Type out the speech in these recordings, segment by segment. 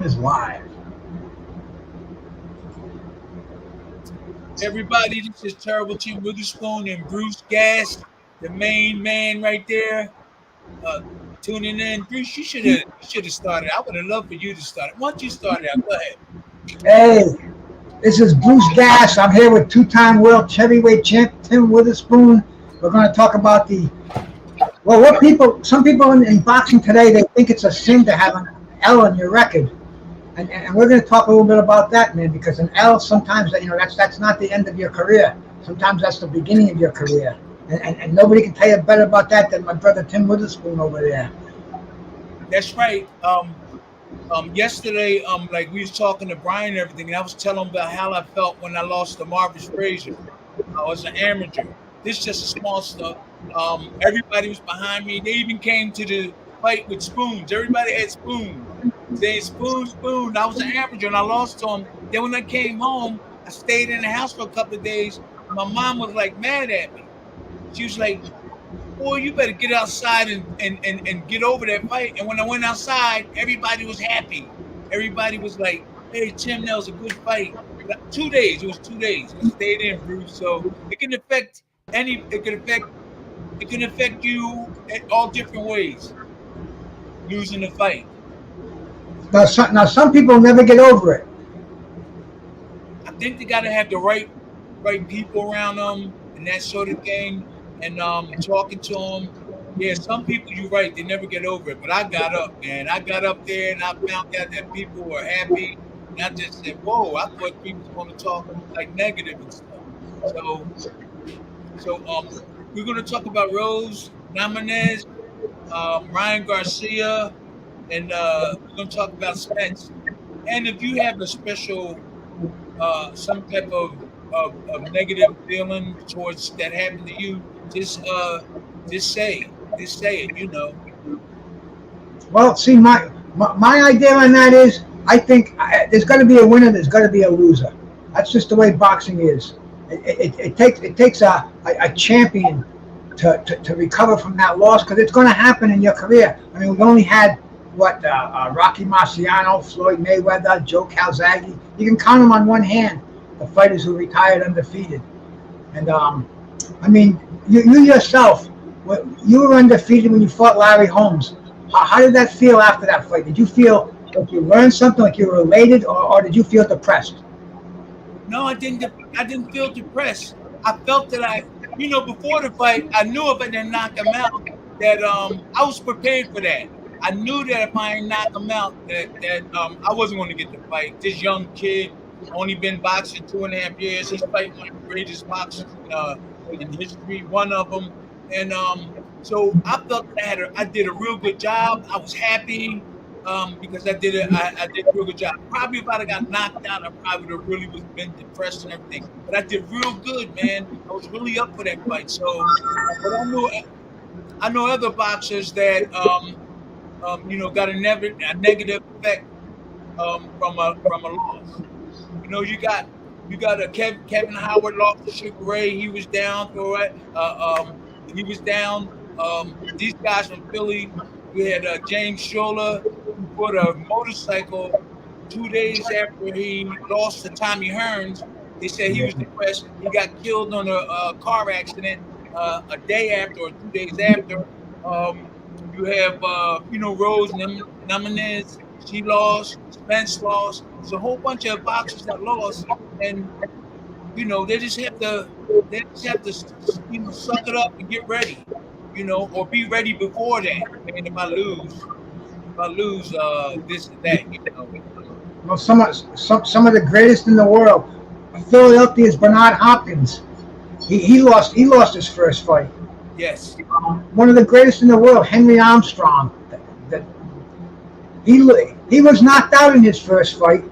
It's live. Everybody, this is Terrible Tim Witherspoon and Bruce Gas, the main man right there, uh, tuning in. Bruce, you should have started. I would have loved for you to start it. Why don't you start it out? Go ahead. Hey, this is Bruce Gas. I'm here with two-time world heavyweight champ Tim Witherspoon. We're going to talk about what some people in boxing today, they think it's a sin to have an L on your record. And we're going to talk a little bit about that, man, because an L sometimes, that's not the end of your career. Sometimes that's the beginning of your career. And nobody can tell you better about that than my brother Tim Witherspoon over there. That's right. Yesterday, like we was talking to Brian and everything, and I was telling him about how I felt when I lost to Marvis Frazier. I was an amateur. This is just a small stuff. Everybody was behind me. They even came to the fight with spoons. Everybody had spoons. Saying spoon, spoon. I was an amateur and I lost to him. Then when I came home, I stayed in the house for a couple of days. My mom was like mad at me. She was like, boy, you better get outside and get over that fight. And when I went outside, everybody was happy. Everybody was like, hey, Tim, that was a good fight. 2 days. It was 2 days. I stayed in, Bruce. So it can affect it can affect you in all different ways. Losing the fight. Now some people never get over it. I think they gotta have the right people around them and that sort of thing. And talking to them. Yeah, some people you're right, they never get over it. But I got up, man. I got up there and I found out that people were happy. And I just said, whoa, I thought people was gonna talk like negative and stuff. So so we're gonna talk about Rose Namanes, Ryan Garcia, and we're gonna talk about Spence. And if you have a special some type of negative feeling towards that happened to you, just just say just say it. Well, see, my idea on that is, I think there's got to be a winner. There's got to be a loser. That's just the way boxing is. It takes a champion to recover from that loss, because it's going to happen in your career. I mean, we've only had Rocky Marciano, Floyd Mayweather, Joe Calzaghe. You can count them on one hand, the fighters who retired undefeated. And I mean, you yourself, you were undefeated when you fought Larry Holmes. How did that feel after that fight? Did you feel like you learned something, like you were elated, or did you feel depressed? No, I didn't. I didn't feel depressed. I felt that before the fight, I knew if I didn't knock him out, that I was prepared for that. I knew that if I didn't knock him out, that I wasn't going to get the fight. This young kid, only been boxing 2.5 years. He's fighting one of the greatest boxers in history, one of them. And so I felt that I did a real good job. I was happy because I did a real good job. Probably if I'd have got knocked out, I probably would have really was been depressed and everything. But I did real good, man. I was really up for that fight. So, but I know other boxers that got a negative effect from a loss. You got a Kevin Howard lost to Sugar Ray. He was down for it. He was down. These guys from Philly. We had James Shola, who bought a motorcycle 2 days after he lost to Tommy Hearns. They said he was depressed. He got killed on a car accident a day after or 2 days after. You have, Rose Namanes. She lost. Spence lost. There's a whole bunch of boxers that lost, and they just have to suck it up and get ready, or be ready before that. And if I lose this and that. Well, some of the greatest in the world. Philadelphia's Bernard Hopkins. He lost his first fight. Yes. One of the greatest in the world, Henry Armstrong. That he was knocked out in his first fight.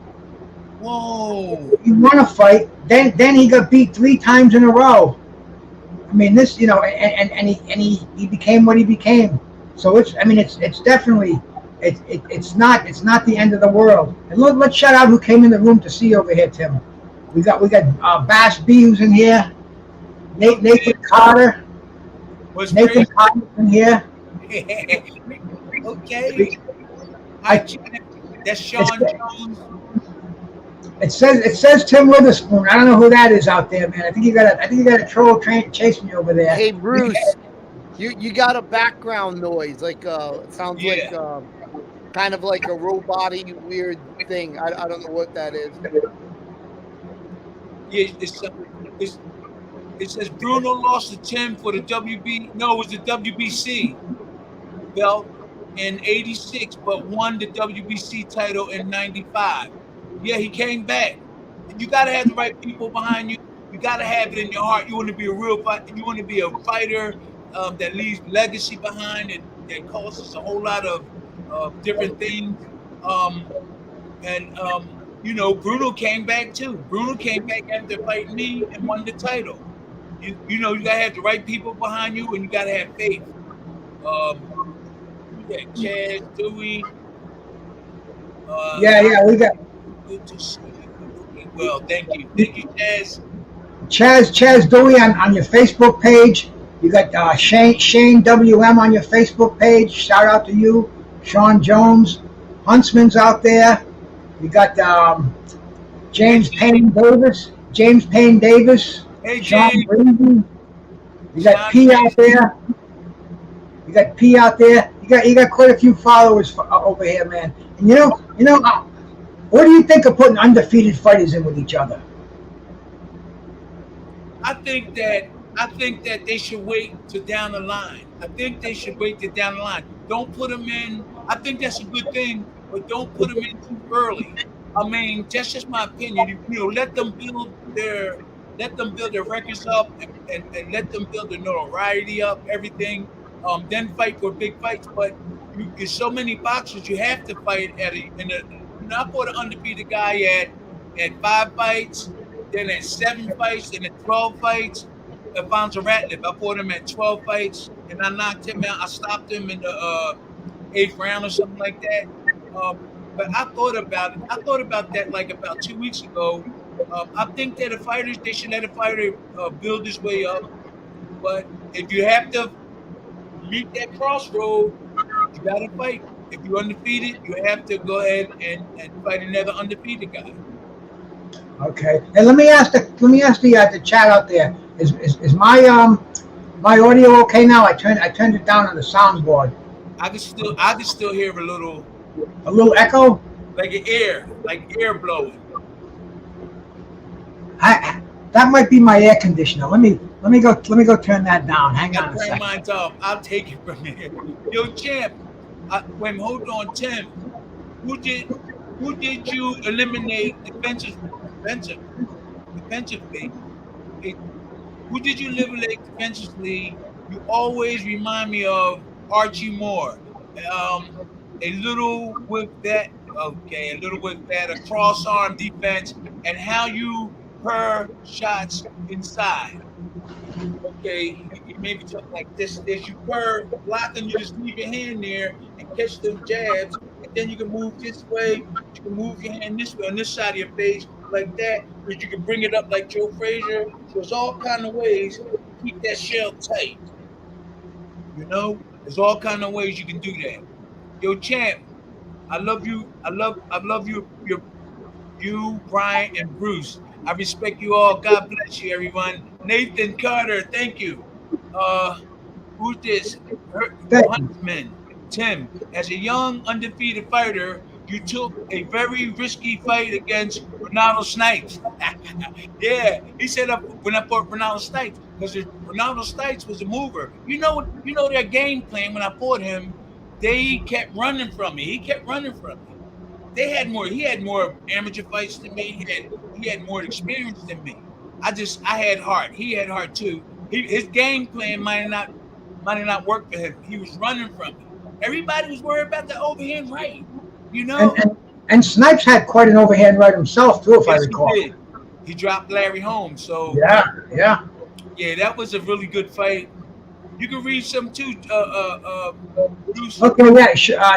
Whoa. He won a fight. Then he got beat 3 times in a row. I mean, this, and he became what he became. So it's definitely it's not the end of the world. And let's shout out who came in the room to see over here, Tim. We got Bass B, who's in here. Nathan Carter. Nathan Carter's in here. Okay. Hi, Janet. That's Sean Jones. It says Tim Witherspoon. I don't know who that is out there, man. I think you got a troll train chasing you over there. Hey Bruce, you got a background noise like it sounds like kind of like a robot-y weird thing. I don't know what that is. Yeah, it says Bruno lost to Tim for the WB. No, it was the WBC belt in '86, but won the WBC title in '95. Yeah, he came back. You got to have the right people behind you. You got to have it in your heart. You want to be a real fighter. You want to be a fighter that leaves legacy behind and that causes a whole lot of different things. You know, Bruno came back too. Bruno came back after fighting me and won the title. You know, you gotta have the right people behind you, and you gotta have faith. We got Chaz, Dewey. We got. Good to see you. Well, thank you, Chaz. Chaz Dewey on your Facebook page. You got Shane WM on your Facebook page. Shout out to you. Sean Jones, Huntsman's out there. You got James Payne Davis. Hey, Sean James. Brady. You got P out there. You got quite a few followers over here, man. And you know, what do you think of putting undefeated fighters in with each other? I think that they should wait to down the line. Don't put them in. I think that's a good thing, but don't put them in too early. I mean, that's just my opinion. You know, let them build their records up and let them build their notoriety up, everything. Then fight for big fights. But there's so many boxers you have to fight I fought an undefeated guy at 5 fights, then at 7 fights, then at 12 fights. Alfonso Ratliff, I fought him at 12 fights, and I knocked him out. I stopped him in the 8th round or something like that. But I thought about that like about 2 weeks ago. I think that they should let a fighter build his way up. But if you have to meet that crossroad, you got to fight. If you're undefeated, you have to go ahead and fight another undefeated guy. Okay. And let me ask the chat out there. Is my audio okay now? I turned it down on the soundboard. I can still hear a little echo, like air blowing. That might be my air conditioner. Let me go turn that down. Hang on a second. Mine's off. I'll take it from here. Yo, champ. Hold on, Tim. Who did you eliminate defensively? Who did you eliminate defensively? You always remind me of Archie Moore. A little with that, a cross arm defense, and how you per shots inside. Okay, you maybe talk like this. You per block and you just leave your hand there and catch those jabs, and then you can move this way. You can move your hand this way on this side of your face like that, but you can bring it up like Joe Frazier. So there's all kind of ways to keep that shell tight. You know, there's all kind of ways you can do that. Yo, champ, I love you. I love you. You, Brian, and Bruce. I respect you all. God bless you, everyone. Nathan Carter, thank you. Who's this? Huntsman. Tim, as a young undefeated fighter, you took a very risky fight against Ronaldo Snipes. Yeah, he said when I fought Ronaldo Snipes, because Ronaldo Snipes was a mover. You know their game plan when I fought him. They kept running from me. He kept running from me. He had more amateur fights than me. He had more experience than me. I had heart. He had heart too. His game plan might not work for him. He was running from me. Everybody was worried about the overhand right. You know. And Snipes had quite an overhand right himself too, if I recall. He dropped Larry Holmes. So yeah, that was a really good fight. You can read some too, Bruce. Okay,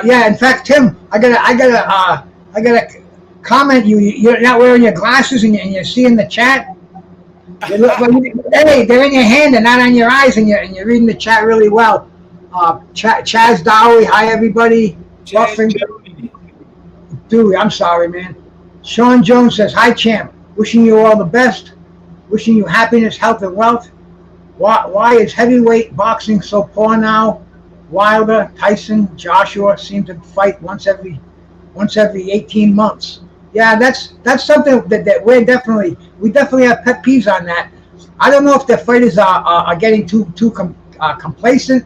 yeah. In fact, Tim, I gotta comment. You're not wearing your glasses, and you're seeing the chat. Hey, they're in your hand and not on your eyes, and you're reading the chat really well. Chaz Dowie, hi everybody. Dude, I'm sorry, man. Sean Jones says, "Hi, champ. Wishing you all the best. Wishing you happiness, health, and wealth. Why is heavyweight boxing so poor now? Wilder, Tyson, Joshua seem to fight once every 18 months." Yeah, that's something that we definitely have pet peeves on that. I don't know if the fighters are getting too complacent.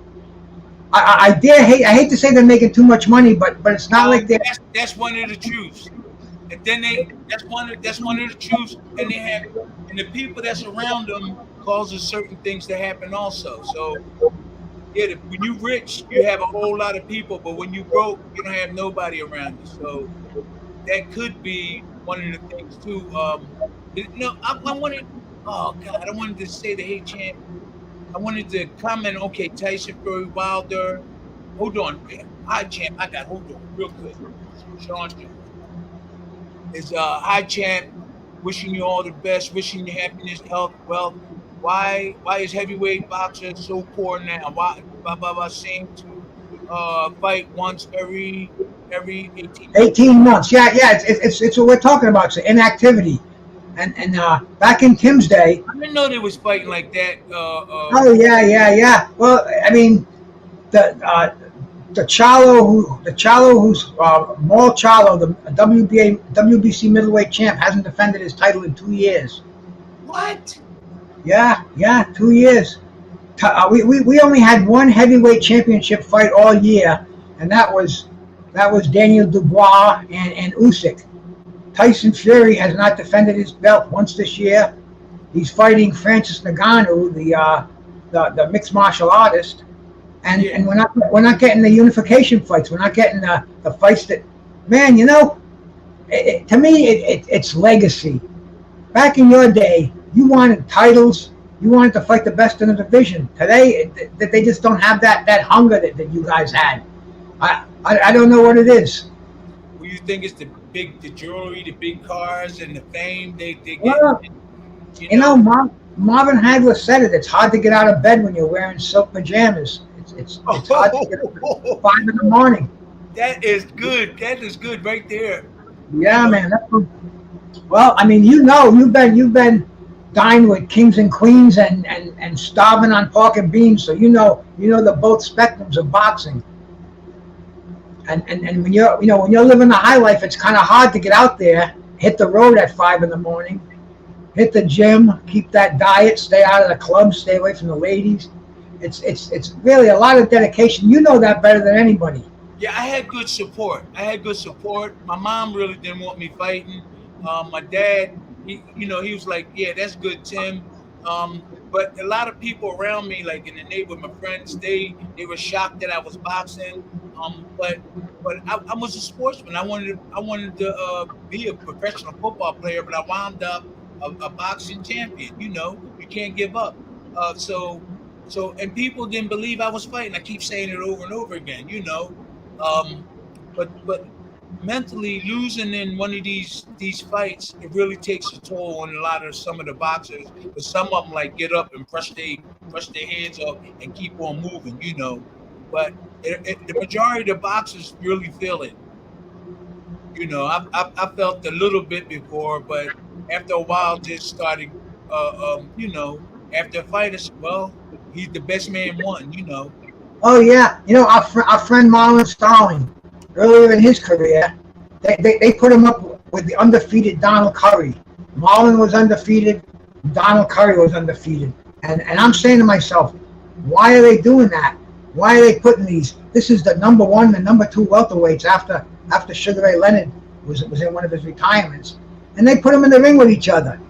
I hate to say they're making too much money, but it's not like they're. That's one of the truths. And then that's one of the truths. And the people that's around them causes certain things to happen also. So yeah, when you rich, you have a whole lot of people, but when you broke, you don't have nobody around you. So that could be one of the things too. I wanted. Oh God, I wanted to say the hate champ. I wanted to comment. Okay, Tyson Fury, Wilder. Hold on, hi champ. Hold on, real quick. Sean is hi champ. Wishing you all the best. Wishing you happiness, health, wealth. Why is heavyweight boxing so poor now? Why seem to fight once every 18 months? 18 months. Yeah. It's what we're talking about. It's inactivity. And back in Tim's day. I didn't know they was fighting like that. Oh yeah. Well, I mean, the Charlo who's Maul Charlo, the WBC middleweight champ, hasn't defended his title in 2 years. What? Yeah, 2 years. We only had one heavyweight championship fight all year, and that was Daniel Dubois and Usyk. Tyson Fury has not defended his belt once this year. He's fighting Francis Ngannou, the mixed martial artist, and we're not getting the unification fights. We're not getting the fights that, man. To me, it's legacy. Back in your day, you wanted titles. You wanted to fight the best in the division. Today, they just don't have that hunger that you guys had. I don't know what it is. Well, you think it's the jewelry, the big cars, and the fame they get? Well, Marvin Hagler said it. It's hard to get out of bed when you're wearing silk pajamas. It's hard to get up at 5 in the morning. That is good. That is good right there. Yeah, man. Well, I mean, you've been dined with kings and queens and starving on pork and beans, so you know the both spectrums of boxing. And when you're living the high life, it's kind of hard to get out there, hit the road at 5 in the morning, hit the gym, keep that diet, stay out of the clubs, stay away from the ladies. It's really a lot of dedication. You know that better than anybody. Yeah, I had good support. My mom really didn't want me fighting. My dad, he was like, yeah, that's good, Tim. But a lot of people around me, like in the neighborhood, my friends, they were shocked that I was boxing. But I was a sportsman. I wanted to be a professional football player, but I wound up a boxing champion. You can't give up. So and people didn't believe I was fighting. I keep saying it over and over again. But mentally losing in one of these fights, it really takes a toll on some of the boxers. But some of them like get up and brush their hands off and keep on moving. But the majority of the boxers really feel it. I felt a little bit before, but after a while, just started. After a fight, well, he's the best man won. Oh yeah, our friend Marlon Starling, earlier in his career, they put him up with the undefeated Donald Curry. Marlon was undefeated, Donald Curry was undefeated, and I'm saying to myself, why are they doing that? Why are they putting these? This is the number 1 and number 2 welterweights after Sugar Ray Leonard was in one of his retirements, and they put them in the ring with each other,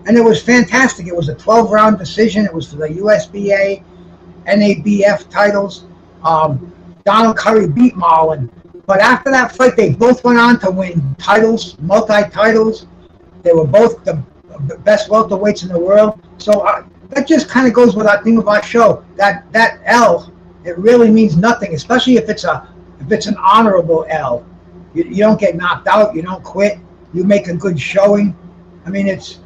and it was fantastic. It was a 12-round decision. It was for the USBA, NABF titles. Donald Curry beat Marlon, but after that fight, they both went on to win titles, multi-titles. They were both the best welterweights in the world. So that just kind of goes with our theme of our show. That L, it really means nothing, especially if it's an honorable L. You don't get knocked out. You don't quit. You make a good showing. I mean, it's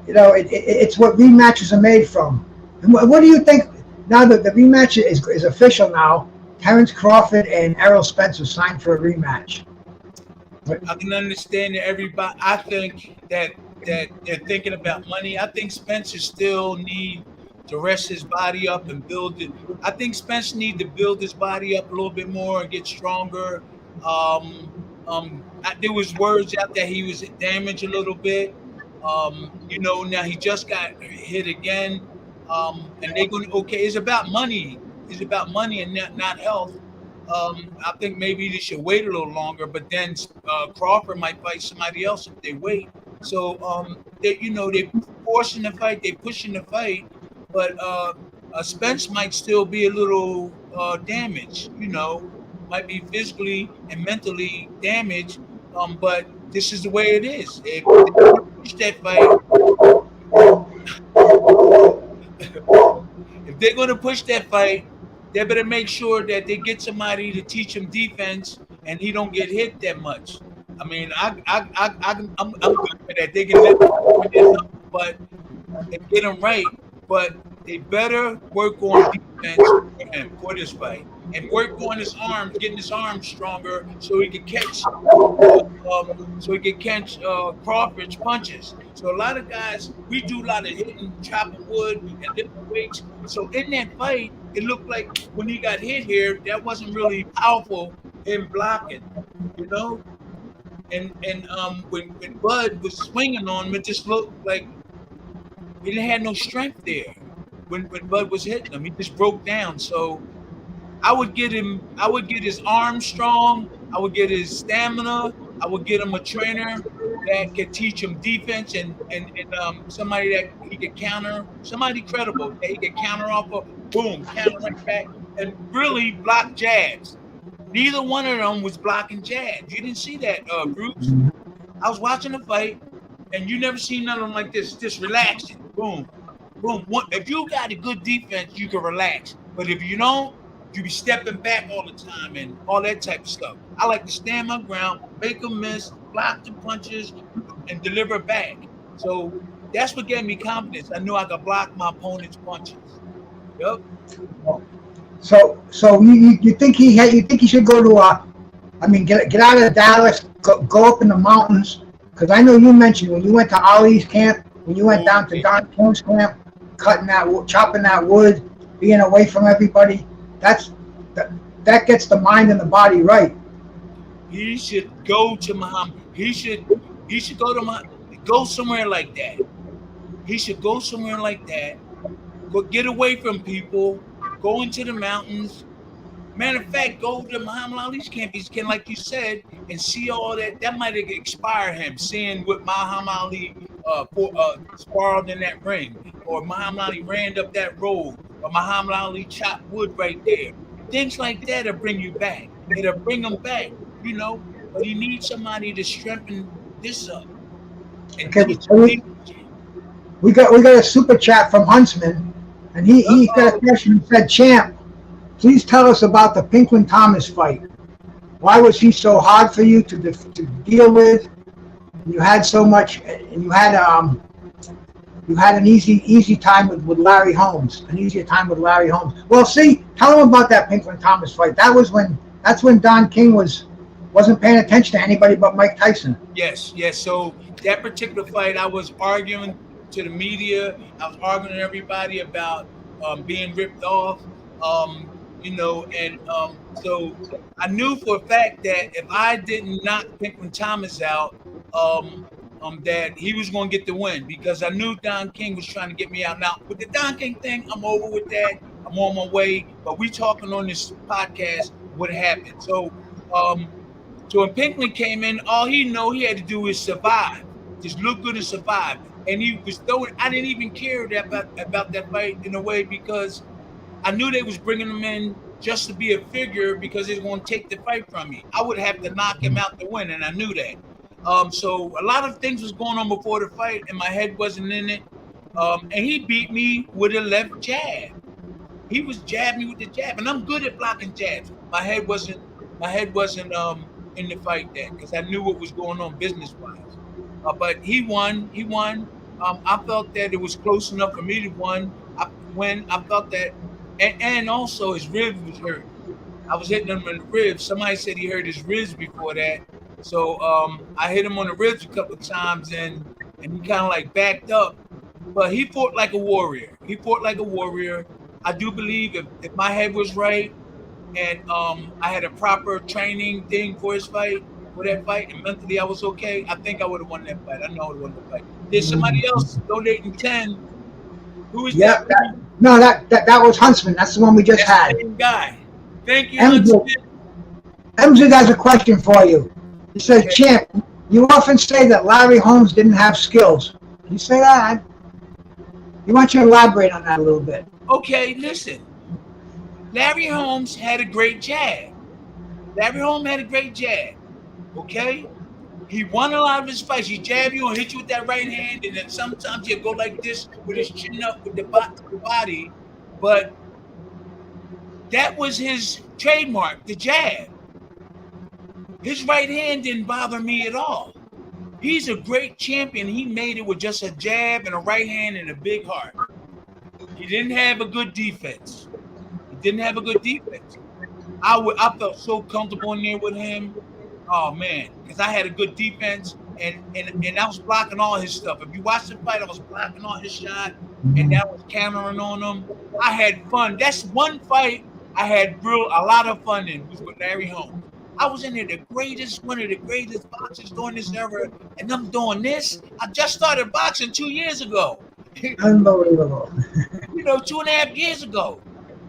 what rematches are made from. And what do you think? Now that the rematch is official now, Terrence Crawford and Errol Spence signed for a rematch. I can understand that everybody. I think that they're thinking about money. I think Spencer still need to rest his body up and build it. I think Spence need to build his body up a little bit more and get stronger. There was words out that he was damaged a little bit. Now he just got hit again. And they're going to, okay, it's about money. It's about money and not health. I think maybe they should wait a little longer, but then Crawford might fight somebody else if they wait. So they forcing the fight, they pushing the fight, but Spence might still be a little damaged. Might be physically and mentally damaged. But this is the way it is. If they push that fight, if they're going to push that fight, they better make sure that they get somebody to teach him defense and he don't get hit that much. I mean, I'm good with that. They can live it up, but and get him right. But they better work on defense for him for this fight and work on his arms, getting his arms stronger so he can catch Crawford's punches. So a lot of guys, we do a lot of hitting, chopping wood, and lifting weights. So in that fight, it looked like when he got hit here, that wasn't really powerful in blocking, And when Bud was swinging on him, it just looked like he didn't have no strength there. When Bud was hitting him, he just broke down. So I would get his arms strong. I would get his stamina. I would get him a trainer that could teach him defense and somebody that he could counter, somebody credible that he could counter off of, boom, counter right back, and really block jabs. Neither one of them was blocking jabs. You didn't see that, Bruce. I was watching the fight, and you never seen none of them like this, just relaxing. Boom, boom. If you got a good defense, you can relax. But if you don't, you be stepping back all the time and all that type of stuff. I like to stand my ground, make them miss, block the punches, and deliver back. So that's what gave me confidence. I knew I could block my opponent's punches. Yep. So you think he should go to get out of Dallas, go up in the mountains? Because I know you mentioned when you went to Ali's camp, when you went down to Don King's camp, chopping that wood, being away from everybody. That gets the mind and the body right. He should go to Muhammad. He should go somewhere like that. He should go somewhere like that. Go get away from people. Go into the mountains. Matter of fact, go to Muhammad Ali's camp. He can, like you said, and see all that. That might inspire him, seeing what Muhammad Ali sparred in that ring, or Muhammad Ali ran up that road, or Muhammad Ali chopped wood right there. Things like that'll bring you back. It'll bring him back, But he needs somebody to strengthen this up. And we got a super chat from Huntsman, and he got a question. He said, "Champ, please tell us about the Pinklon Thomas fight. Why was he so hard for you to deal with? You had so much, and you had an easy time with Larry Holmes, an easier time with Larry Holmes." Well, see, tell him about that Pinklon Thomas fight. That's when Don King wasn't paying attention to anybody but Mike Tyson. Yes. So that particular fight, I was arguing to the media. I was arguing to everybody about being ripped off. So I knew for a fact that if I didn't knock Pinklon Thomas out, that he was going to get the win, because I knew Don King was trying to get me out. Now, with the Don King thing, I'm over with that. I'm on my way. But we talking on this podcast what happened. So when Pinklon came in, all he had to do is survive. Just look good and survive. And he was throwing. I didn't even care about that fight in a way, because I knew they was bringing him in just to be a figure, because they was going to take the fight from me. I would have to knock him out to win, and I knew that. So a lot of things was going on before the fight, and my head wasn't in it. And he beat me with a left jab. He was jabbing me with the jab, and I'm good at blocking jabs. My head wasn't in the fight then, because I knew what was going on business-wise. But he won. I felt that it was close enough for me to win. I felt that, and also his ribs was hurt. I was hitting him in the ribs. Somebody said he hurt his ribs before that. So I hit him on the ribs a couple of times, and he kind of like backed up. But he fought like a warrior. He fought like a warrior. I do believe if my head was right and I had a proper training thing for that fight, and mentally I was okay, I think I would have won that fight. I know I would have won the fight. There's somebody else donating 10. Who is Yeah, that? no, that was Huntsman. That's the one we just That's had. the same guy. Thank you, MJ, Huntsman. MJ has a question for you. He says, Okay. Champ, you often say that Larry Holmes didn't have skills. Can you say that? He wants you to elaborate on that a little bit. Okay, listen. Larry Holmes had a great jab. Larry Holmes had a great jab. Okay? He won a lot of his fights. He jab you and hit you with that right hand, and then sometimes he'll go like this with his chin up with the body. But that was his trademark, the jab. His right hand didn't bother me at all. He's a great champion. He made it with just a jab and a right hand and a big heart. He didn't have a good defense. He didn't have a good defense. I felt so comfortable in there with him. Oh man, because I had a good defense and I was blocking all his stuff. If you watch the fight, I was blocking all his shot and I was countering on him. I had fun. That's one fight I had a lot of fun in, was with Larry Holmes. I was in there one of the greatest boxers during this era, and I'm doing this. I just started boxing 2 years ago. Unbelievable. 2.5 years ago.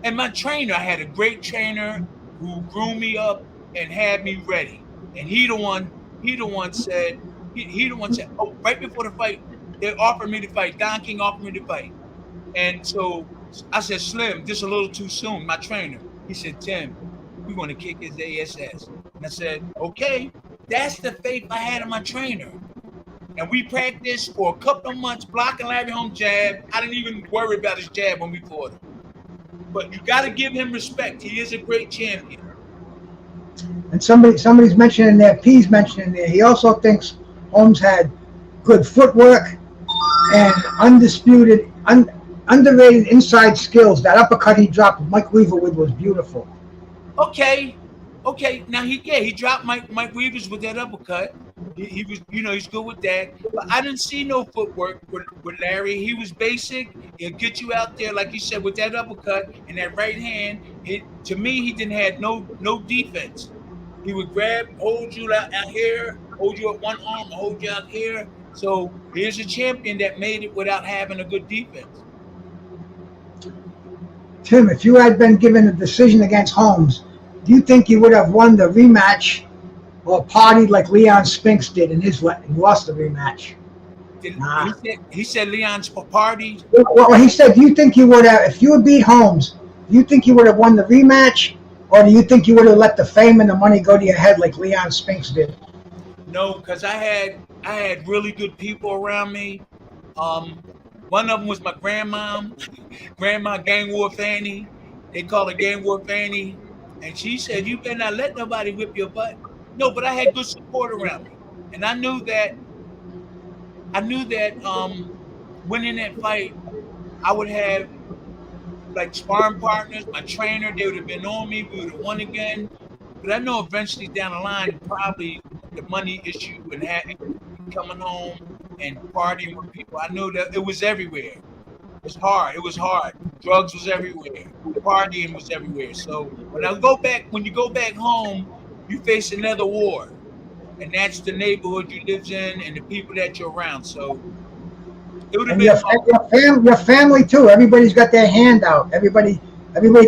And my trainer, I had a great trainer who groomed me up and had me ready. And he the one said, oh, right before the fight, they offered me to fight. Don King offered me to fight. And so I said, Slim, this is a little too soon, my trainer. He said, Tim, we're going to kick his ASS. And I said, okay, that's the faith I had in my trainer. And we practiced for a couple of months blocking Larry Holmes' jab. I didn't even worry about his jab when we fought him. But you got to give him respect. He is a great champion. And somebody's mentioning there, P's mentioning there, he also thinks Holmes had good footwork and underrated inside skills. That uppercut he dropped Mike Weaver with was beautiful. Okay. Now he dropped Mike Weavers with that uppercut. He was, he's good with that. But I didn't see no footwork with Larry. He was basic. He'll get you out there, like you said, with that uppercut and that right hand. To me, he didn't have no defense. He would hold you out here, hold you at one arm, hold you out here. So here's a champion that made it without having a good defense. Tim, if you had been given a decision against Holmes, do you think you would have won the rematch or partied like Leon Spinks did in his he lost the rematch? Nah. He said Leon's partied. Well, he said, do you think you would have, if you would beat Holmes, do you think you would have won the rematch, or do you think you would have let the fame and the money go to your head like Leon Spinks did? No, because I had really good people around me. One of them was my Grandma Gang War Fanny. They call her Gang War Fanny. And she said, you better not let nobody whip your butt. No, but I had good support around me. And I knew that winning that fight, I would have like sparring partners, my trainer, they would have been on me, we would have won again. But I know eventually down the line, probably the money issue and coming home and partying with people, I knew that it was everywhere. It was hard. Drugs was everywhere. Partying was everywhere. So when you go back home, you face another war. And that's the neighborhood you live in and the people that you're around. So it would have been your family too. Everybody's got their hand out. Everybody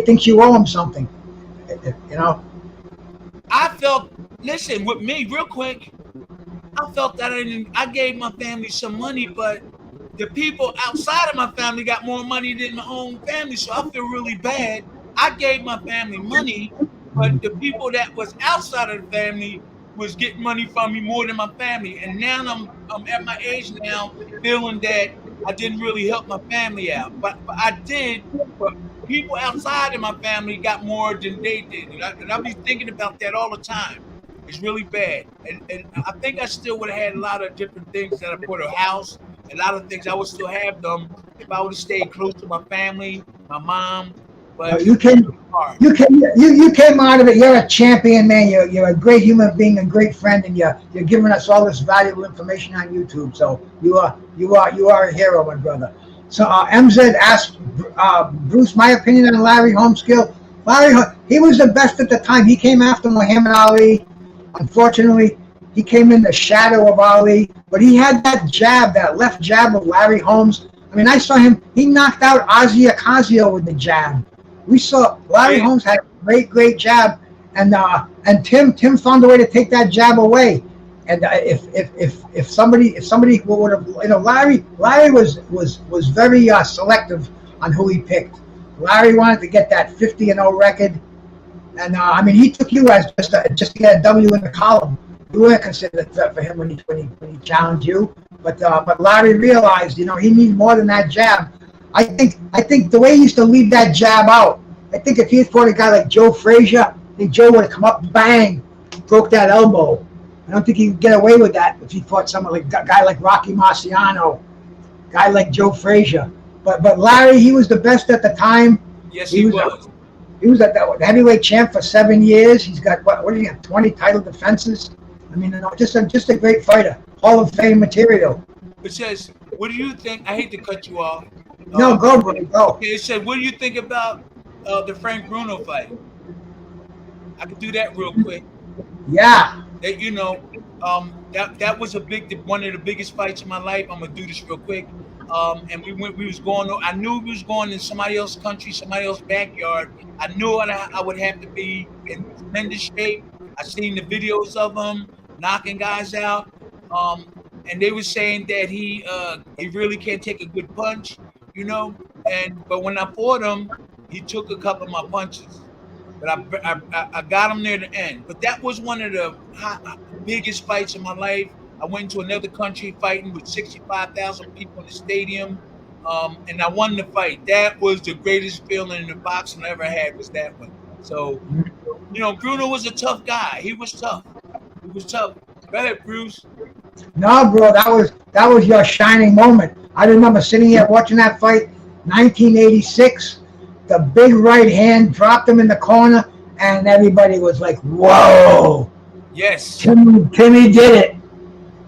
thinks you owe them something. Listen, with me, real quick, I felt that I gave my family some money, but the people outside of my family got more money than my own family, so I feel really bad. I gave my family money, but the people that was outside of the family was getting money from me more than my family. And now I'm at my age now, feeling that I didn't really help my family out. But I did, but people outside of my family got more than they did. And I'll be thinking about that all the time. It's really bad. And I think I still would have had a lot of different things that I bought a house, a lot of things I would still have them if I would have stayed close to my family, my mom, But You came, hard. you came out of it. You're a champion, man. You're a great human being, a great friend, and you're giving us all this valuable information on YouTube. So you are a hero, my brother. So MZ asked Bruce my opinion on Larry Holmes' skill. He was the best at the time. He came after Muhammad Ali. Unfortunately, he came in the shadow of Ali, but he had that jab, that left jab of Larry Holmes. I mean, I saw him. He knocked out Ozzy Ocasio with the jab. We saw Larry Holmes had a great jab, and Tim found a way to take that jab away. And if somebody would have, Larry was very selective on who he picked. Larry wanted to get that 50-0 record, and I mean, he took you as just to get a W in the column. You weren't considered a threat for him when he challenged you, but Larry realized, he needed more than that jab. I think the way he used to leave that jab out, I think if he had fought a guy like Joe Frazier, I think Joe would have come up, bang, broke that elbow. I don't think he could get away with that if he fought someone like a guy like Rocky Marciano, guy like Joe Frazier. But Larry, he was the best at the time. Yes, he was. He was the heavyweight champ for 7 years. He's got what do you got? 20 title defenses. I mean, just a great fighter, Hall of Fame material. It says, what do you think? I hate to cut you off. No, go, buddy, go. Okay, it said, what do you think about the Frank Bruno fight? I could do that real quick. Yeah. That was one of the biggest fights of my life. I'm gonna do this real quick. And we was going. I knew we was going in somebody else's country, somebody else's backyard. I knew I would have to be in tremendous shape. I seen the videos of him knocking guys out. And they were saying that he really can't take a good punch, but when I fought him, he took a couple of my punches. But I got him near the end. But that was one of the biggest fights of my life. I went to another country fighting with 65,000 people in the stadium, and I won the fight. That was the greatest feeling in the boxing I ever had, was that one. So, Bruno was a tough guy. He was tough. Go ahead, Bruce. No, bro, that was your shining moment. I remember sitting here watching that fight, 1986. The big right hand dropped him in the corner, and everybody was like, "Whoa!" Yes, Timmy did it.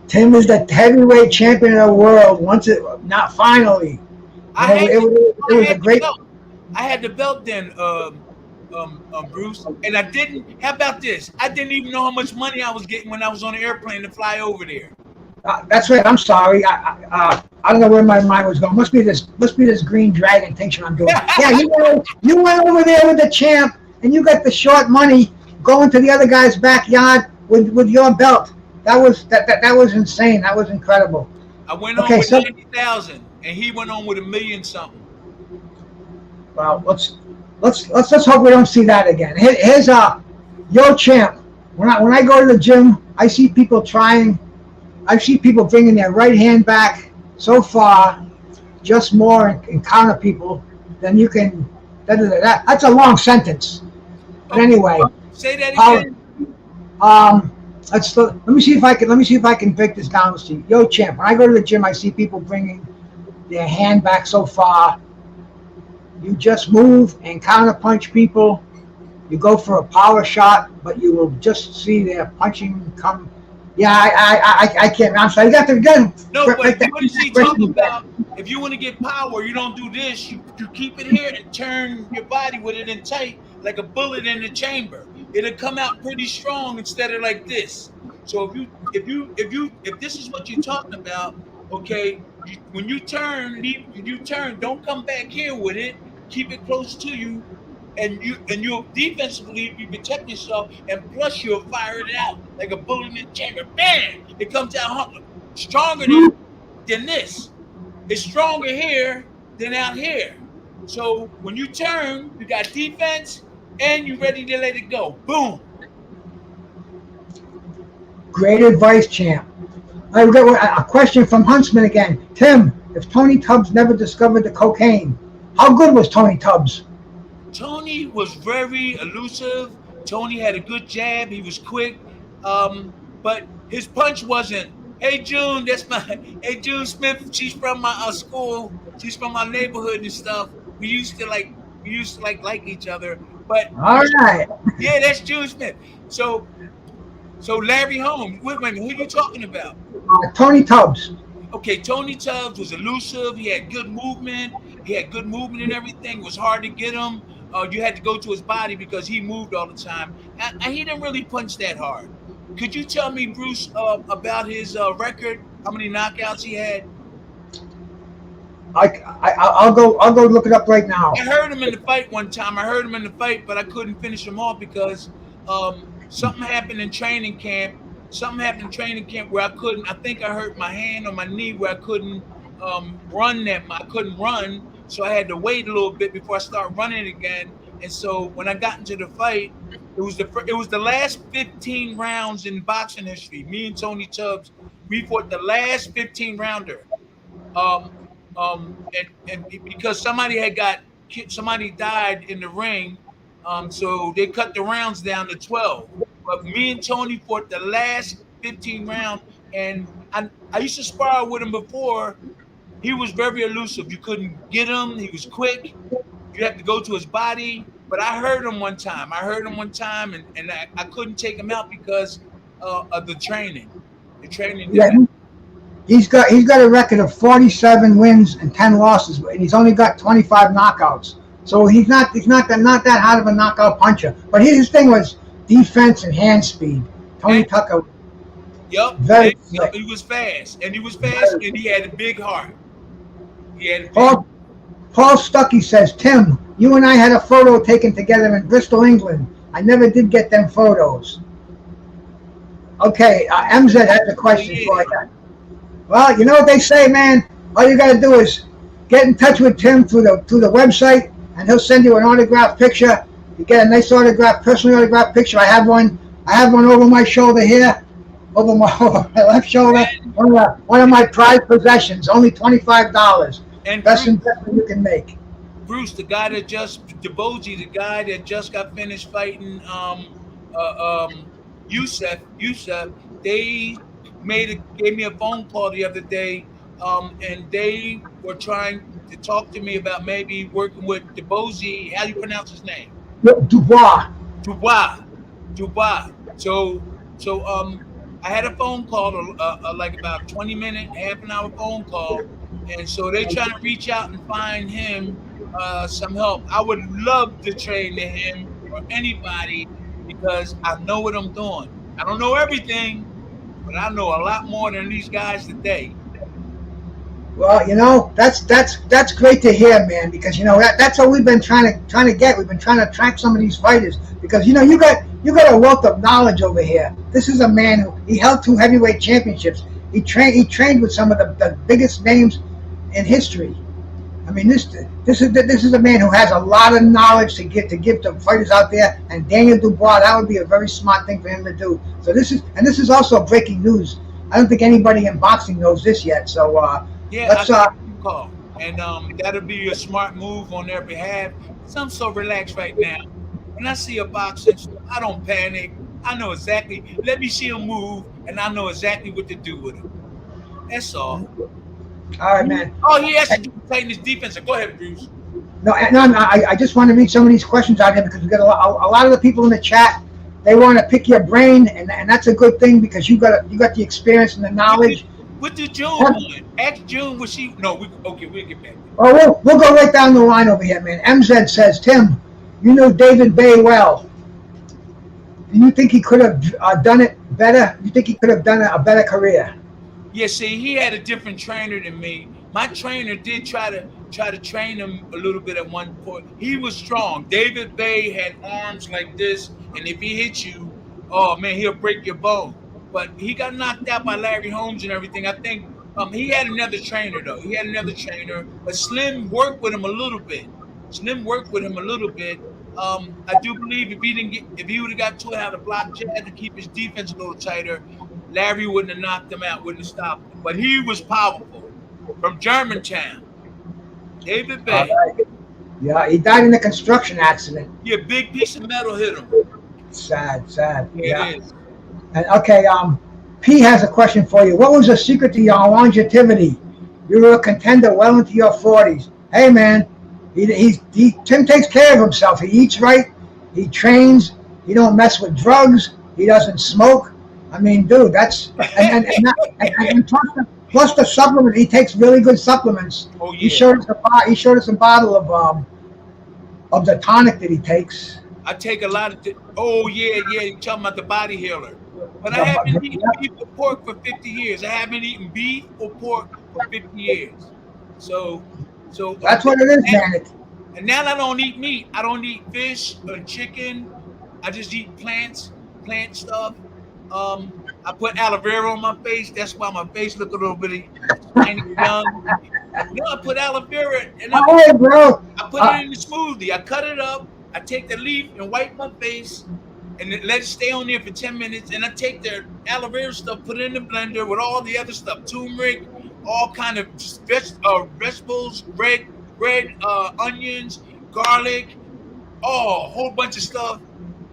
Tim is the heavyweight champion of the world. Finally. It was a great. I had the belt then, Bruce, and I didn't. How about this? I didn't even know how much money I was getting when I was on the airplane to fly over there. That's right. I'm sorry. I don't know where my mind was going. Must be this green dragon tincture I'm doing. Yeah, you went over there with the champ, and you got the short money going to the other guy's backyard with your belt. That was insane. That was incredible. I went on with 90,000, and he went on with $1 million something. Well, let's hope we don't see that again. Here's yo champ. When I go to the gym, I see people bringing their right hand back so far, just more and counter people than you can. That's a long sentence. But anyway, say that again. Let me see if I can break this down to you. Yo champ, when I go to the gym, I see people bringing their hand back so far. You just move and counter punch people. You go for a power shot, but you will just see their punching come. Yeah, I can't. I'm sorry. You got to go. No, but what is he talking about? If you want to get power, you don't do this. You keep it here and turn your body with it in tight, like a bullet in the chamber. It'll come out pretty strong instead of like this. So if this is what you're talking about, okay, when you turn, don't come back here with it. Keep it close to you, and you'll defensively you protect yourself, and plus you'll fire it out like a bullet in the chamber. Bam! It comes out stronger than this. It's stronger here than out here. So when you turn, you got defense and you're ready to let it go. Boom. Great advice, champ. I got a question from Huntsman again. Tim, if Tony Tubbs never discovered the cocaine, how good was Tony Tubbs? Tony was very elusive. Tony had a good jab. He was quick. But his punch wasn't, hey, June, hey, June Smith, she's from my school. She's from my neighborhood and stuff. We used to We used to like each other. But All right. yeah, that's June Smith. So Larry Holmes. Wait a minute, who are you talking about? Tony Tubbs. Okay, Tony Tubbs was elusive. He had good movement. He had good movement and everything. It was hard to get him. You had to go to his body because he moved all the time. And he didn't really punch that hard. Could you tell me, Bruce, about his record? How many knockouts he had? I'll go look it up right now. I heard him in the fight one time. But I couldn't finish him off because something happened in training camp. Where I couldn't. I think I hurt my hand or my knee where I couldn't run that. I couldn't run, so I had to wait a little bit before I start running again. And so when I got into the fight, it was the last 15 rounds in boxing history. Me and Tony Tubbs, we fought the last 15 rounder. And because somebody died in the ring, so they cut the rounds down to 12. But me and Tony fought the last 15 rounds, and I used to spar with him before. He was very elusive. You couldn't get him. He was quick. You had to go to his body. But I heard him one time. And I couldn't take him out because of the training. The training. Yeah, he's got a record of 47 wins and 10 losses, and he's only got 25 knockouts. So he's not that hard of a knockout puncher. But his thing was defense and hand speed. Tony Tucker. Yep. Yep. He was fast, and he had a big heart. Paul Stuckey says, Tim, you and I had a photo taken together in Bristol, England. I never did get them photos. Okay, MZ has a question for you. Well, you know what they say, man. All you got to do is get in touch with Tim through the website, and he'll send you an autographed picture. You get a nice personally autographed picture. I have one over my shoulder here, over my left shoulder. One of my prized possessions. Only $25. And best investment you can make. Bruce, the guy that just got finished fighting Youssef, they gave me a phone call the other day, and they were trying to talk to me about maybe working with DeBozy. How do you pronounce his name? Dubois. So I had a phone call, like about 20-minute, half an hour phone call, and so they trying to reach out and find him some help. I would love to train to him or anybody because I know what I'm doing. I don't know everything, but I know a lot more than these guys today. Well, you know, that's great to hear, man, because you know that's what we've been trying to get. We've been trying to attract some of these fighters because you know you got a wealth of knowledge over here. This is a man who he held 2 heavyweight championships. He trained with some of the biggest names in history. I mean, this is a man who has a lot of knowledge to give to fighters out there. And Daniel Dubois, that would be a very smart thing for him to do. So this is also breaking news. I don't think anybody in boxing knows this yet. So let's call, and that'll be a smart move on their behalf. Cause I'm so relaxed right now. When I see a boxer, I don't panic. I know exactly. Let me see him move, and I know exactly what to do with him. That's all. All right, man. Oh, he has to tighten his defense. Go ahead, Bruce. No, I just want to read some of these questions out here because we got a lot of the people in the chat. They want to pick your brain, and that's a good thing because you got the experience and the knowledge. What did June want? Ask June, was she? No, we'll get back. Oh, we'll go right down the line over here, man. MZ says, Tim, you know David Bay well. Do you think he could have done it better? You think he could have done a better career? Yeah, see, he had a different trainer than me. My trainer did try to train him a little bit at one point. He was strong. David Bay had arms like this, and if he hit you, oh man, he'll break your bone. But he got knocked out by Larry Holmes and everything. I think he had another trainer though. But Slim worked with him a little bit. I do believe if he would have got too out of block jab to keep his defense a little tighter, Larry wouldn't have knocked him out, wouldn't have stopped him. But he was powerful. From Germantown. David Bay. Right. Yeah, he died in a construction accident. Yeah, big piece of metal hit him. Sad. Yeah. It is. And okay, P has a question for you. What was the secret to your longevity? You were a contender well into your 40s. Hey, man, Tim takes care of himself. He eats right. He trains. He don't mess with drugs. He doesn't smoke. I mean, dude, that's and plus the supplement. He takes really good supplements. Oh yeah. He showed us a bottle of the tonic that he takes. I take a lot of. Oh yeah. You're talking about the body healer. But I haven't eaten beef or pork for 50 years. I haven't eaten beef or pork for 50 years. So that's what it is, man. And now I don't eat meat. I don't eat fish or chicken. I just eat plant stuff. I put aloe vera on my face. That's why my face look a little bit tiny young. I put aloe vera and I put it in the smoothie. I cut it up. I take the leaf and wipe my face and let it stay on there for 10 minutes. And I take the aloe vera stuff, put it in the blender with all the other stuff, turmeric, all kind of vegetables, red onions, garlic, a whole bunch of stuff.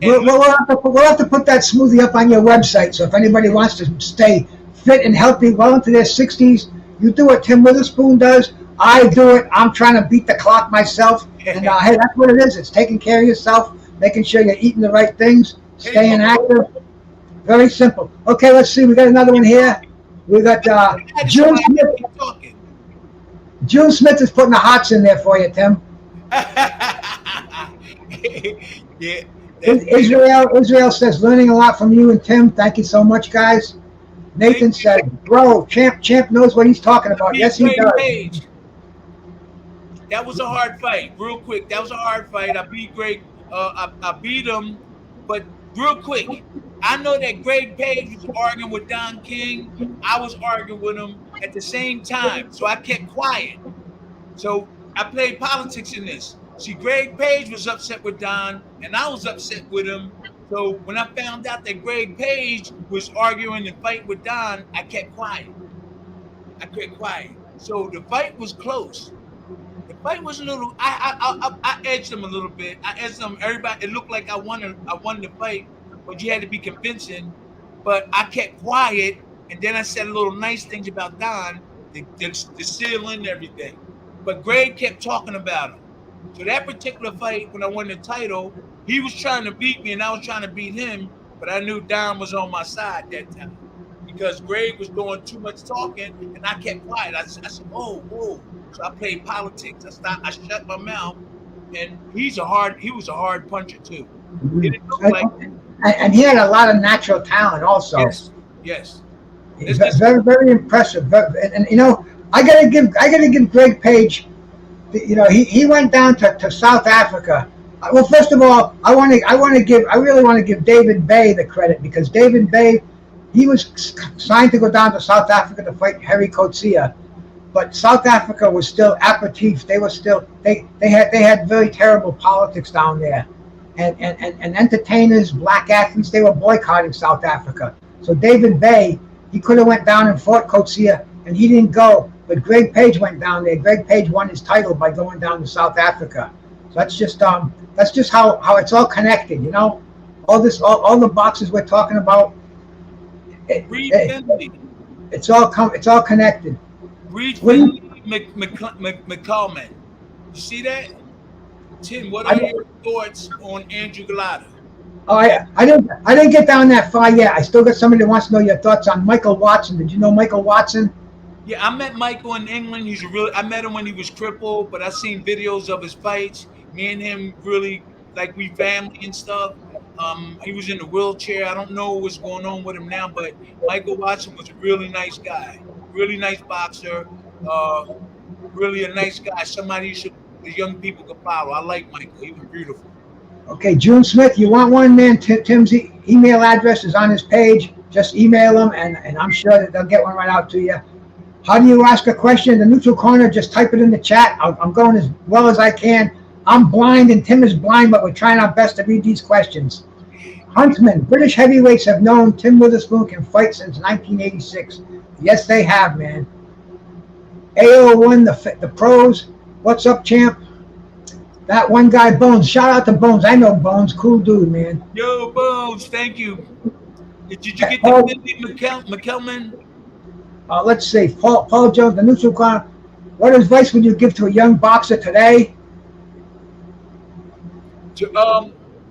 We'll have to put that smoothie up on your website. So if anybody wants to stay fit and healthy well into their 60s, you do what Tim Witherspoon does. I do it. I'm trying to beat the clock myself. And hey, that's what it is. It's taking care of yourself, making sure you're eating the right things, staying active. Very simple. Okay, let's see. We got another one here. We got June Smith. June Smith is putting the hots in there for you, Tim. Yeah. Israel says, learning a lot from you and Tim. Thank you so much, guys. Nathan said, bro, Champ knows what he's talking about. Yes, he does. Page. That was a hard fight. Real quick, that was a hard fight. I beat Greg. I beat him, but real quick, I know that Greg Page was arguing with Don King. I was arguing with him at the same time, so I kept quiet. So I played politics in this. See, Greg Page was upset with Don, and I was upset with him. So when I found out that Greg Page was arguing and fighting with Don, I kept quiet. So the fight was close. The fight was a little. I edged him a little bit. I edged him. Everybody. It looked like I won the fight, but you had to be convincing. But I kept quiet, and then I said a little nice things about Don, the seal and everything. But Greg kept talking about him. So that particular fight, when I won the title, he was trying to beat me and I was trying to beat him, but I knew Don was on my side that time because Greg was doing too much talking and I kept quiet. I said, oh, whoa. So I played politics. I shut my mouth, and he was a hard puncher too. It didn't look like, and he had a lot of natural talent also. Yes. It's very, very impressive. And you know, I gotta give Greg Page. You know, he went down to South Africa. Well, first of all, I really want to give David Bay the credit because David Bay, he was signed to go down to South Africa to fight Harry Coetzee, but South Africa was still aperitif. They were still they had very terrible politics down there, and entertainers, black athletes, they were boycotting South Africa. So David Bay, he could have went down and fought Coetzee, and he didn't go. But Greg Page went down there. Greg Page won his title by going down to South Africa. So that's just how it's all connected, you know. All the boxes we're talking about. It's all connected. Reed Finley McCallman. You see that? Tim, what are your thoughts on Andrew Golota? Oh, I didn't get down that far yet. I still got somebody that wants to know your thoughts on Michael Watson. Did you know Michael Watson? Yeah, I met Michael in England. I met him when he was crippled, but I seen videos of his fights. Me and him really like we family and stuff. He was in a wheelchair. I don't know what's going on with him now, but Michael Watson was a really nice guy, really nice boxer, really a nice guy. Somebody the young people could follow. I like Michael. He was beautiful. Okay, June Smith, you want one, man? Tim's email address is on his page. Just email him, and I'm sure that they'll get one right out to you. How do you ask a question in the neutral corner? Just type it in the chat. I'm going as well as I can. I'm blind and Tim is blind, but we're trying our best to read these questions. Huntsman, British heavyweights have known Tim Witherspoon can fight since 1986. Yes, they have, man. AO1, the pros. What's up, champ? That one guy, Bones. Shout out to Bones. I know Bones. Cool dude, man. Yo, Bones. Thank you. Did you get the McKelman? Let's see. Paul Jones, the neutral corner. What advice would you give to a young boxer today? To, You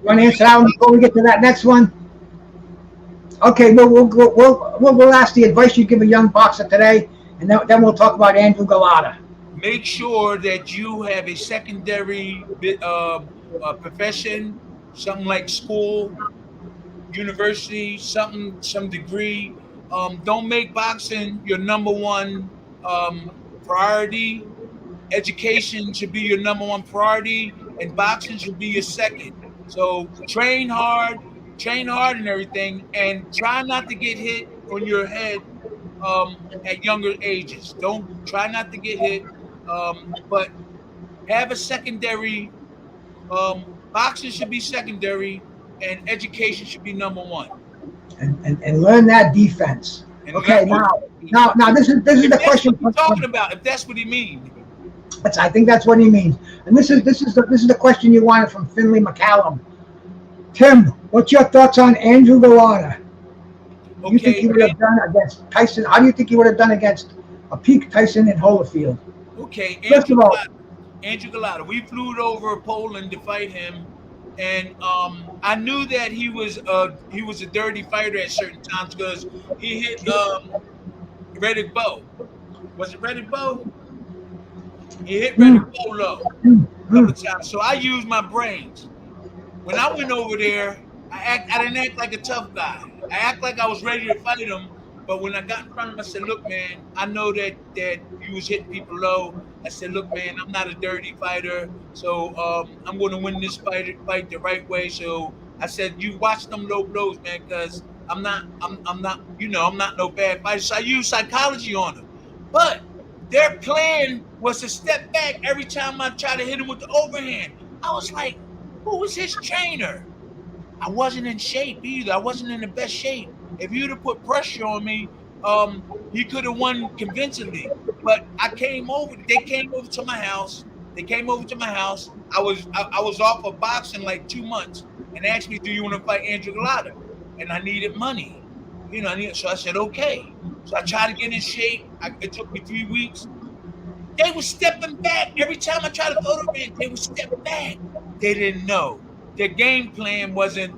want to answer that one before we get to that next one? Okay, we'll ask the advice you give a young boxer today, and then we'll talk about Andrew Galata. make sure that you have a secondary profession, something like school, university, some degree. Don't make boxing your number one priority. Education should be your number one priority, and boxing should be your second. So train hard and everything, and try not to get hit on your head at younger ages. Don't try not to get hit, but have a secondary. Boxing should be secondary, and education should be number one. And learn that defense. And Okay, now this is if the that's question. what he's talking about, if that's what he means. I think that's what he means. And this is the question you wanted from Finley McCallum. Tim, what's your thoughts on Andrew Galata? You think he would have done against Tyson? How do you think he would have done against a peak Tyson and Holyfield? Okay, First of all, Andrew Galata. We flew over Poland to fight him, and I knew that he was a dirty fighter at certain times because he hit Riddick Bowe. Was it Riddick Bowe? He hit Riddick Bowe low a couple of times. So I used my brains. When I went over there, I didn't act like a tough guy. I act like I was ready to fight him. But when I got in front of him, I said, "Look, man, I know that you was hitting people low." I said, "Look, man, I'm not a dirty fighter, so I'm going to win this fight the right way." So I said, "You watch them low blows, man, because I'm not no bad fighter." So I used psychology on him. But their plan was to step back every time I tried to hit him with the overhand. I was like, "Who was his trainer?" I wasn't in shape either. I wasn't in the best shape. If you'd have put pressure on me, he could have won convincingly. But I came over. They came over to my house. I was off of boxing like 2 months, and asked me, "Do you want to fight Andrew Galata?" And I needed money. So I said, "Okay." So I tried to get in shape. It took me 3 weeks. They were stepping back every time I tried to go to ring. They would step back. They didn't know. Their game plan wasn't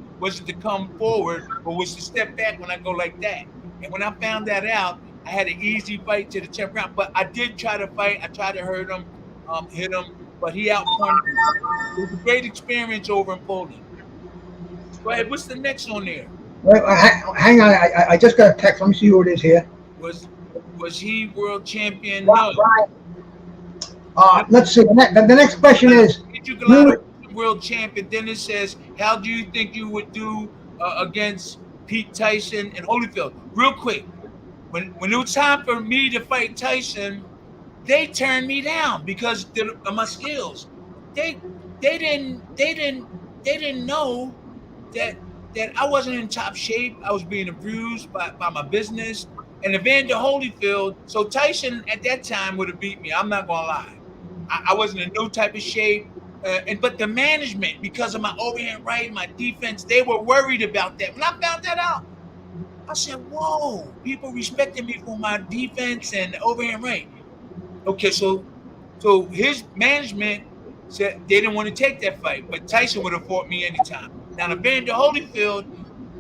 to come forward, but was to step back when I go like that. And when I found that out, I had an easy fight to the 10th round. But I did try to fight. I tried to hurt him, hit him, but he outpointed me. It was a great experience over in Poland. Go ahead. What's the next on there? Wait, hang on. I just got a text. Let me see who it is here. Was he world champion? Wow, No. Let's see. The next question is. World champion. Then it says, "How do you think you would do against Pete Tyson and Holyfield?" Real quick, when it was time for me to fight Tyson, they turned me down because of my skills. They didn't know that I wasn't in top shape. I was being abused by my business. And Evander Holyfield, so Tyson at that time would have beat me. I'm not gonna lie. I wasn't in no type of shape. But the management, because of my overhand right, my defense, they were worried about that. When I found that out, I said, "Whoa, people respected me for my defense and overhand right." Okay, so his management said they didn't want to take that fight, but Tyson would have fought me anytime. Now, Evander Holyfield,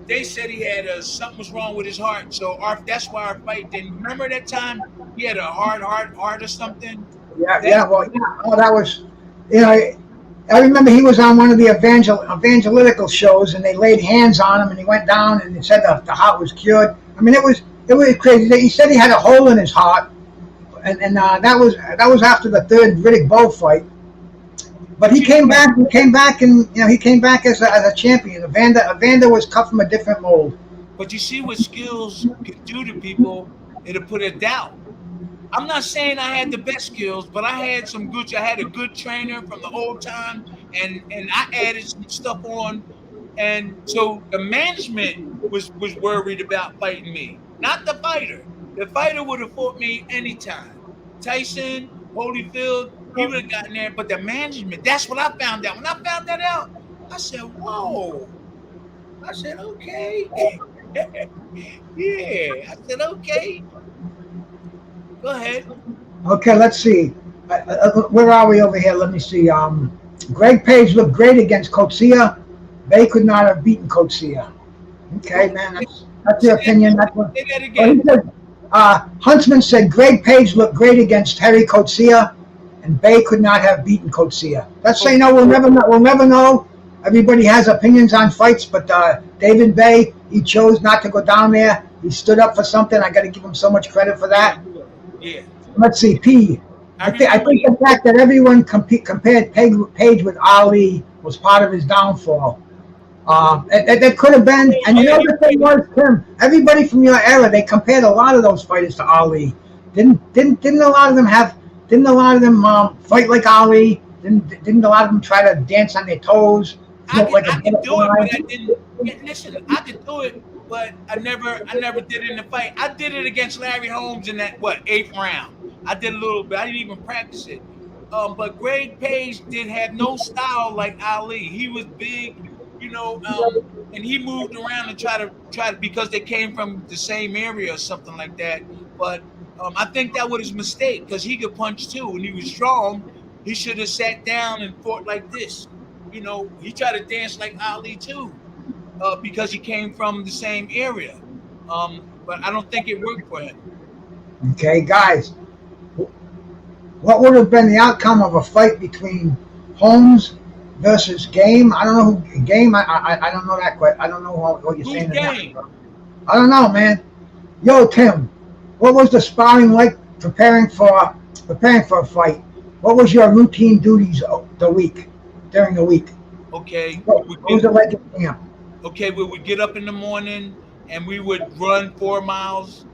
they said he had something was wrong with his heart, so that's why our fight didn't. Remember that time he had a hard heart or something? Oh, that was, I remember he was on one of the evangelical shows, and they laid hands on him, and he went down, and they said the heart was cured. I mean, it was crazy. He said he had a hole in his heart, and that was after the third Riddick Bowe fight. But he came back, and he came back as a champion. Evander was cut from a different mold. But you see what skills can do to people? It'll put a doubt. I'm not saying I had the best skills, but I had I had a good trainer from the old time, and I added some stuff on. And so the management was worried about fighting me, not the fighter. The fighter would have fought me anytime. Tyson, Holyfield, he would have gotten there, but the management, that's what I found out. When I found that out, I said, "Whoa." I said, "Okay." Yeah. I said, "Okay." Go ahead. Okay, let's see. Where are we over here? Let me see. Greg Page looked great against Coetzee. They could not have beaten Coetzee. Okay, man, that's your opinion. That's what. Say that Well, he again. said, Huntsman said Greg Page looked great against Terry Coetzee, and Bay could not have beaten Coetzee. Let's say no. We'll never know. We'll never know. Everybody has opinions on fights, but David Bay, he chose not to go down there. He stood up for something. I got to give him so much credit for that. Yeah. Let's see, P. I think the fact that everyone compared Page with Ali was part of his downfall. That could have been, and you know the thing was, Tim, everybody from your era, they compared a lot of those fighters to Ali. Didn't a lot of them fight like Ali? Didn't a lot of them try to dance on their toes? I could do it, but I didn't. Yeah, listen, I could do it, but I never did it in the fight. I did it against Larry Holmes in that 8th round. I did a little bit. I didn't even practice it. But Greg Page did have no style like Ali. He was big, and he moved around and try to because they came from the same area or something like that. But I think that was his mistake because he could punch too, and he was strong. He should have sat down and fought like this. He tried to dance like Ali too, because he came from the same area. But I don't think it worked for him. Okay, guys, what would have been the outcome of a fight between Holmes versus Game? I don't know who Game. I don't know that quite. I don't know what you're saying. Game? I don't know, man. Yo, Tim, what was the sparring like preparing for a fight? What was your routine duties during the week? Okay. What was it like at camp? Okay, we would get up in the morning and we would run 4 miles,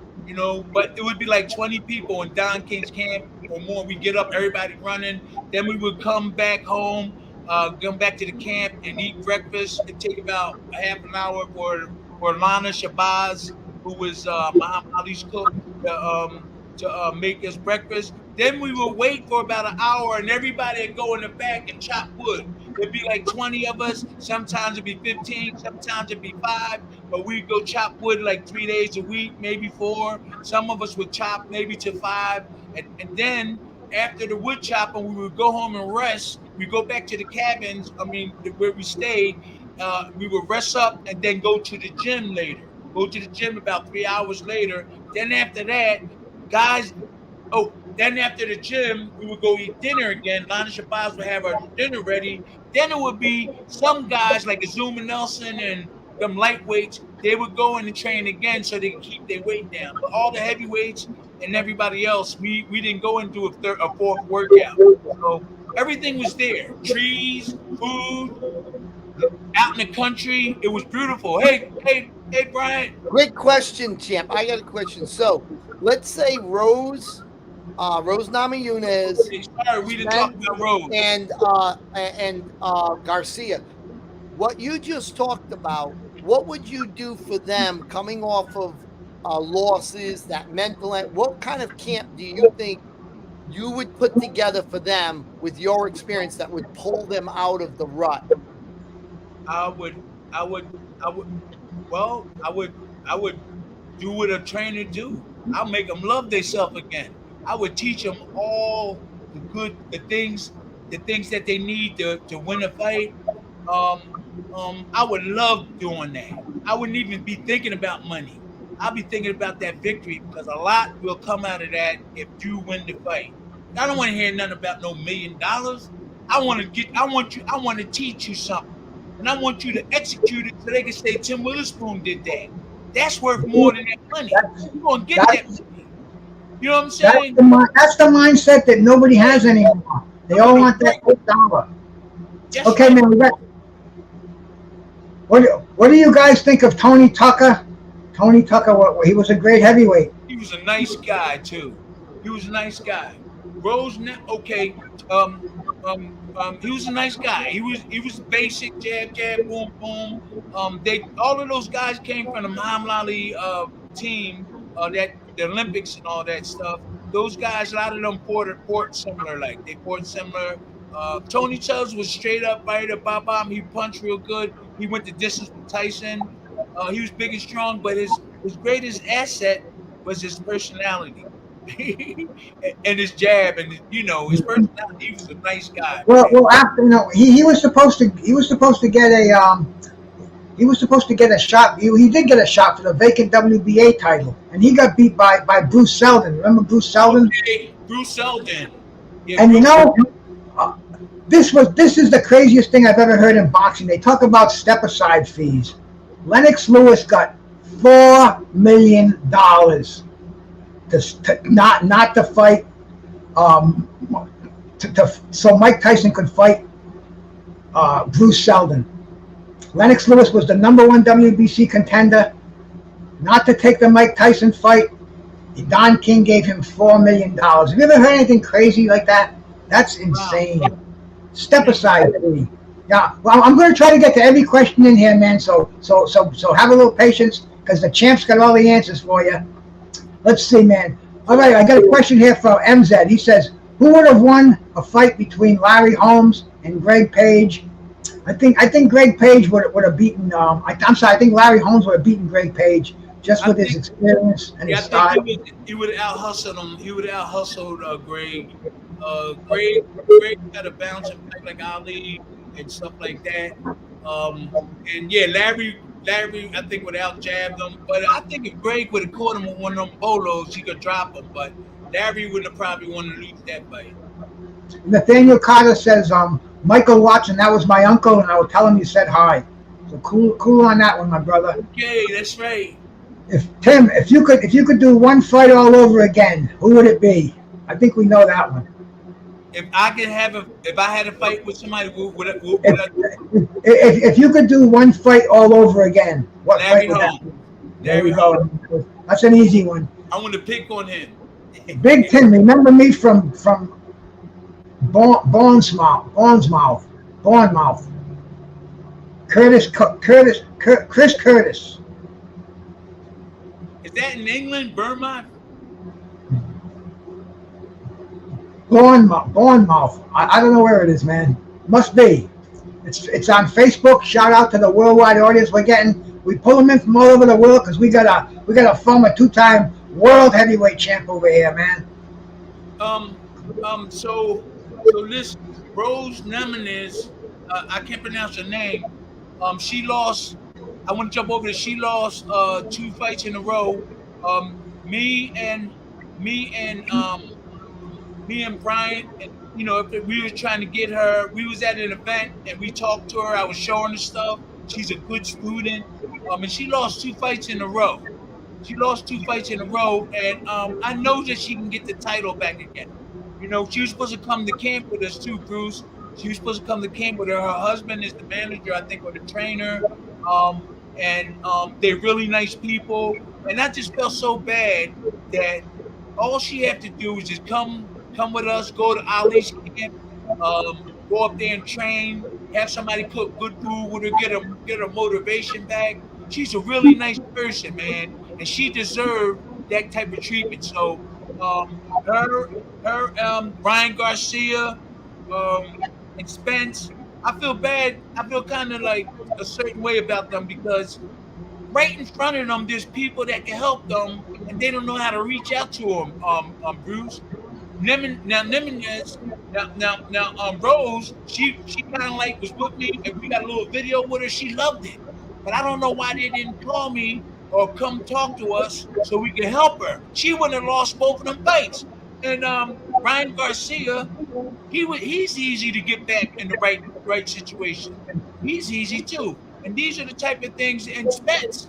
but it would be like 20 people in Don King's camp or more. We get up, everybody running. Then we would come back home, come back to the camp and eat breakfast. It'd take about a half an hour for Lana Shabazz, who was Muhammad Ali's cook, to make us breakfast. Then we would wait for about an hour and everybody would go in the back and chop wood. It'd be like 20 of us. Sometimes it'd be 15, sometimes it'd be 5, but we'd go chop wood like 3 days a week, maybe 4. Some of us would chop maybe to 5. And then after the wood chopping, we would go home and rest. We go back to the cabins, where we stayed. We would rest up and then go to the gym later. Go to the gym about 3 hours later. Then after that, then after the gym, we would go eat dinner again. Lana Shabazz would have our dinner ready. Then it would be some guys like Azuma Nelson and them lightweights. They would go in and train again so they could keep their weight down. But all the heavyweights and everybody else, we didn't go and do a fourth workout. So everything was there. Trees, food, out in the country. It was beautiful. Hey, Brian. Great question, champ. I got a question. So let's say Rose Namajunas. Sorry, we didn't talk about Rose. And Garcia. What you just talked about, what would you do for them coming off of losses, that mental? What kind of camp do you think you would put together for them with your experience that would pull them out of the rut? I would do what a trainer do. I'll make them love themselves again. I would teach them all the things that they need to win a fight. I would love doing that. I wouldn't even be thinking about money. I'll be thinking about that victory because a lot will come out of that if you win the fight. I don't want to hear nothing about no $1 million. I want to teach you something. And I want you to execute it so they can say Tim Witherspoon did that. That's worth more than that money. You're going to get that money. You know what I'm saying? That's the mindset that nobody has anymore. They all want that $8. Okay, man. What do you guys think of Tony Tucker? Tony Tucker, he was a great heavyweight. He was a nice guy too. He was a nice guy. Okay. He was a nice guy. He was basic jab, boom, boom. All of those guys came from the Muhammad Ali team, the Olympics and all that stuff. Those guys, a lot of them fought similar. They fought similar. Tony Tubbs was straight up fighter, bomb. He punched real good. He went the distance with Tyson. He was big and strong, but his greatest asset was his personality. and his jab, and you know his personality. He was a nice guy, Well, man. after he was supposed to get a shot. He did get a shot for the vacant WBA title, and he got beat by Bruce Seldon. Remember Bruce Seldon? Okay, Bruce Seldon. Yeah, And Bruce. uh, this is the craziest thing I've ever heard in boxing. They talk about step aside fees. Lennox Lewis got $4 million to not to fight, so Mike Tyson could fight Bruce Seldon. Lennox Lewis was the #1 WBC contender. Not to take the Mike Tyson fight, Don King gave him $4 million. Have you ever heard anything crazy like that? That's insane. Wow. Step aside. Yeah. Well, I'm going to try to get to every question in here, man. So have a little patience because the champ's got all the answers for you. Let's see, man. All right, I got a question here from MZ. He says, who would have won a fight between Larry Holmes and Greg Page? I think Greg Page would have beaten. I'm sorry. I think Larry Holmes would have beaten Greg Page just with his experience and his style. He would have out hustled him. He would have out hustled Greg. Greg got a bounce and fight like Ali and stuff like that. And yeah, Larry, I think would out jab him. But I think if Greg would have caught him with one of them bolos, he could drop him. But Larry would have probably wanted to lose that fight. Nathaniel Carter says, Michael Watson, that was my uncle, and I will tell him you said hi. So cool on that one, my brother. Okay, that's right. If you could do one fight all over again, who would it be? I think we know that one. If I had a fight with somebody, would I do? If you could do one fight all over again, what Larry fight would that Holmes. be? There we go. That's an easy one. I want to pick on him. Big Tim, remember me from Bournemouth. Chris Curtis. Is that in England, Burma? Bournemouth. I don't know where it is, man. Must be. It's on Facebook. Shout out to the worldwide audience we pull them in from all over the world because we got a former 2-time world heavyweight champ over here, man. So this Rose Namajunas, I can't pronounce her name. She lost. I want to jump over this. She lost 2 fights in a row. Me and Brian, and, you know, we were trying to get her. We was at an event and we talked to her. I was showing her stuff. She's a good student. And she lost 2 fights in a row. And I know that she can get the title back again. You know, she was supposed to come to camp with us too, Bruce. She was supposed to come to camp with her. Her husband is the manager, I think, or the trainer. They're really nice people. And I just felt so bad that all she had to do was just come with us, go to Ali's camp, go up there and train, have somebody cook good food with her, get her motivation back. She's a really nice person, man, and she deserved that type of treatment. So Brian Garcia, and Spence, I feel bad. I feel kind of like a certain way about them because right in front of them, there's people that can help them, and they don't know how to reach out to them. Bruce. Rose, she kind of like was with me, and we got a little video with her. She loved it, but I don't know why they didn't call me or come talk to us so we could help her. She wouldn't have lost both of them fights. And Ryan Garcia, he's easy to get back in the right situation. He's easy too. And these are the type of things. And Spence,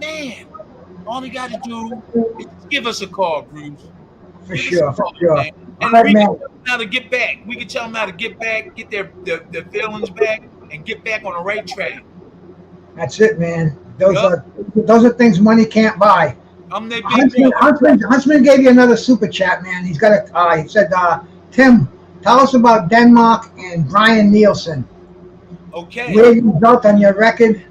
man, all he got to do is give us a call, Bruce. For sure. Man. And we can tell them how to get back. We can tell them how to get back, get their feelings back, and get back on the right track. That's it, man. Those are things money can't buy. Huntsman gave you another super chat, man. He said, Tim, tell us about Denmark and Brian Nielsen. Okay. Where you built on your record,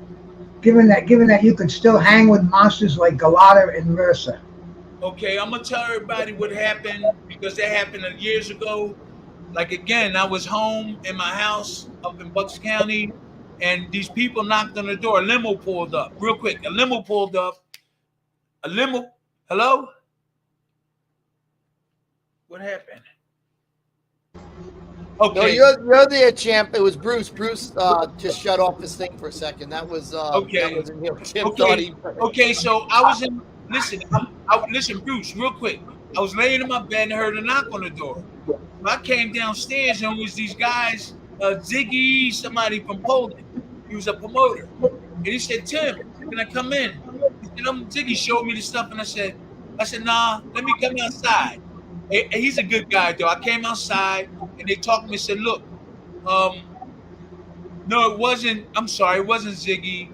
given that you could still hang with monsters like Galata and Mercer. Okay, I'm gonna tell everybody what happened because that happened years ago. Like again, I was home in my house up in Bucks County, and these people knocked on the door. A limo pulled up real quick. Hello? What happened? No, Okay. you're there, champ. It was Bruce. Bruce just shut off his thing for a second. That was Okay. That wasn't him. Chip thought Okay. he. Okay. So I was in. Listen. Listen, Bruce. Real quick. I was laying in my bed and heard a knock on the door. So I came downstairs and it was these guys. Ziggy, somebody from Poland. He was a promoter, and he said, "Tim, can I come in?" He said, Ziggy showed me the stuff, and I said, "Nah, let me come outside." And he's a good guy, though. I came outside, and they talked to me and said, "Look, no, it wasn't. I'm sorry, it wasn't Ziggy.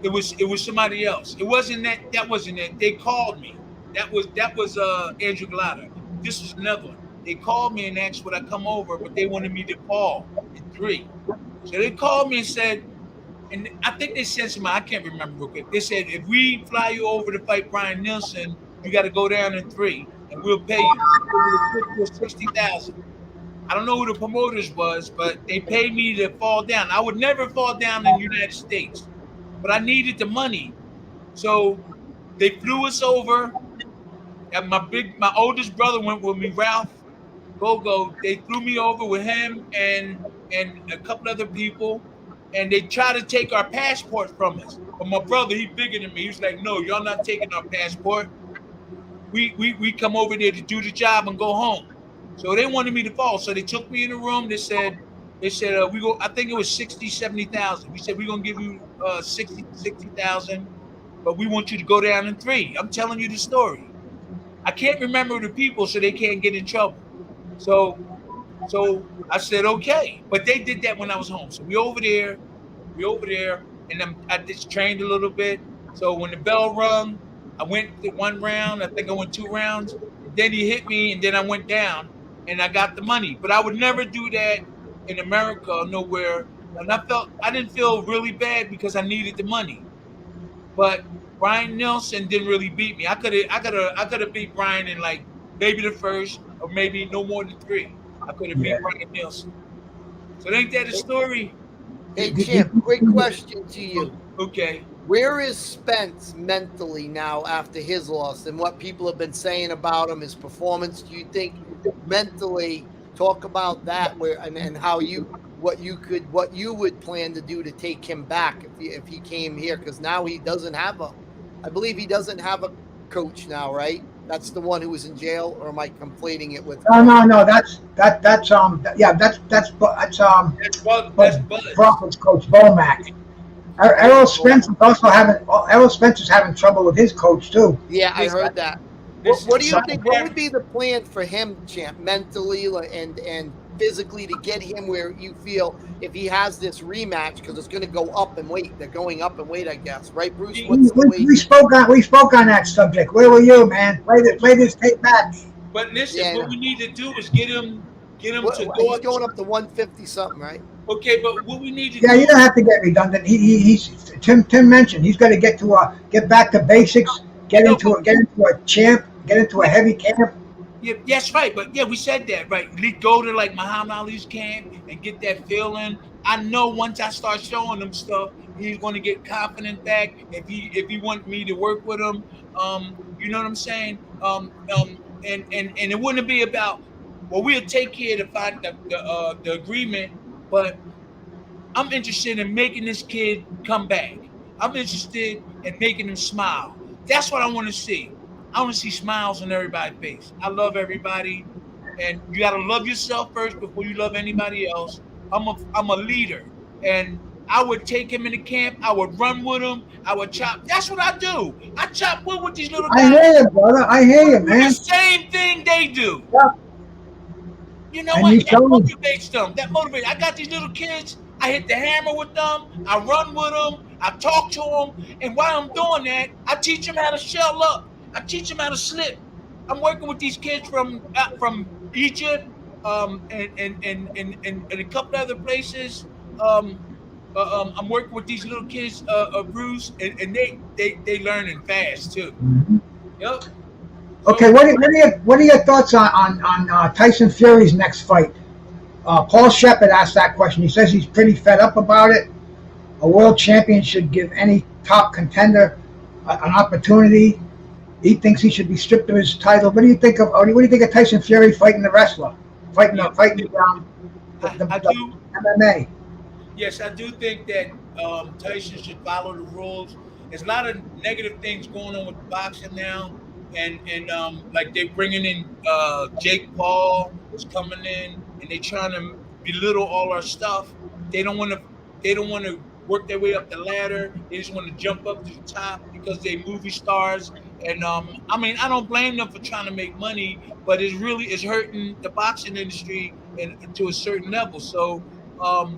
It was somebody else. It wasn't that. That wasn't it. They called me. That was Andrew Glatter. This was another one. They called me and asked would I come over, but they wanted me to call in 3. So they called me and said, and I think they said something, I can't remember real quick. They said, if we fly you over to fight Brian Nelson, you got to go down in 3, and we'll pay you. $60,000. I don't know who the promoters was, but they paid me to fall down. I would never fall down in the United States, but I needed the money. So they flew us over. And my oldest brother went with me, Ralph Gogo. They flew me over with him and a couple other people, and they tried to take our passport from us. But my brother, he bigger than me. He was like, "No, y'all not taking our passport. We come over there to do the job and go home." So they wanted me to fall. So they took me in the room. They said we go. I think it was 70,000. We said we're gonna give you 60,000, but we want you to go down in 3. I'm telling you the story. I can't remember the people, so they can't get in trouble. So I said, okay. But they did that when I was home. So we over there, and I just trained a little bit. So when the bell rung, I went to 1 round. I think I went 2 rounds. Then he hit me, and then I went down, and I got the money. But I would never do that in America or nowhere. And I didn't feel really bad because I needed the money. But Brian Nelson didn't really beat me. I could have beat Brian in like maybe the first or maybe no more than 3. I could have beat Brian Nelson. So ain't that a story? Hey, Chip, quick question to you. Okay. Where is Spence mentally now after his loss, and what people have been saying about him, his performance? Do you think mentally, talk about that, and how what you would plan to do to take him back if he came here, because now he doesn't have I believe he doesn't have a coach now, right? That's the one who was in jail, or am I conflating it with? No. That's Crawford's coach, Bomac. Errol Spencer's having trouble with his coach too. Yeah, I heard that. What do you think? What would be the plan for him, champ, mentally and physically, to get him where you feel if he has this rematch, because it's going to go up in weight. They're going up in weight, I guess, right, Bruce? We spoke on that subject. Where were you, man? Play this tape back. But listen, what we need to do is get him to go. He's going up to 150 something, right? Okay, but what we need to do. Yeah, you don't have to get redundant. Tim mentioned he's got to get back to basics, get into a heavy camp. Yeah, that's right. But yeah, we said that, right? Go to like Muhammad Ali's camp and get that feeling. I know once I start showing him stuff, he's going to get confident back. If he want me to work with him, you know what I'm saying? And it wouldn't be about, well, we'll take care to find the agreement, but I'm interested in making this kid come back. I'm interested in making him smile. That's what I want to see. I want to see smiles on everybody's face. I love everybody, and you got to love yourself first before you love anybody else. I'm a leader, and I would take him into camp. I would run with him. I would chop. That's what I do. I chop wood with these little guys. I hear you, brother. I hear you, man. The same thing they do. Yeah. You know what? That motivates them. That motivates. I got these little kids. I hit the hammer with them. I run with them. I talk to them. And while I'm doing that, I teach them how to shell up. I teach them how to slip. I'm working with these kids from Egypt and a couple other places. I'm working with these little kids, Bruce, and they learning fast too. Mm-hmm. Yep. Okay, what are your thoughts on Tyson Fury's next fight? Paul Shepard asked that question. He says he's pretty fed up about it. A world champion should give any top contender an opportunity. He thinks he should be stripped of his title. What do you think of? What do you think of Tyson Fury fighting the wrestler, fighting Yeah, I the do. MMA? Yes, I do think that Tyson should follow the rules. There's a lot of negative things going on with boxing now, and like they're bringing in Jake Paul is coming in, and they trying to belittle all our stuff. They don't want to. They don't want to work their way up the ladder. They just want to jump up to the top because they movie stars. And I mean, I don't blame them for trying to make money, but it's hurting the boxing industry and to a certain level. So um,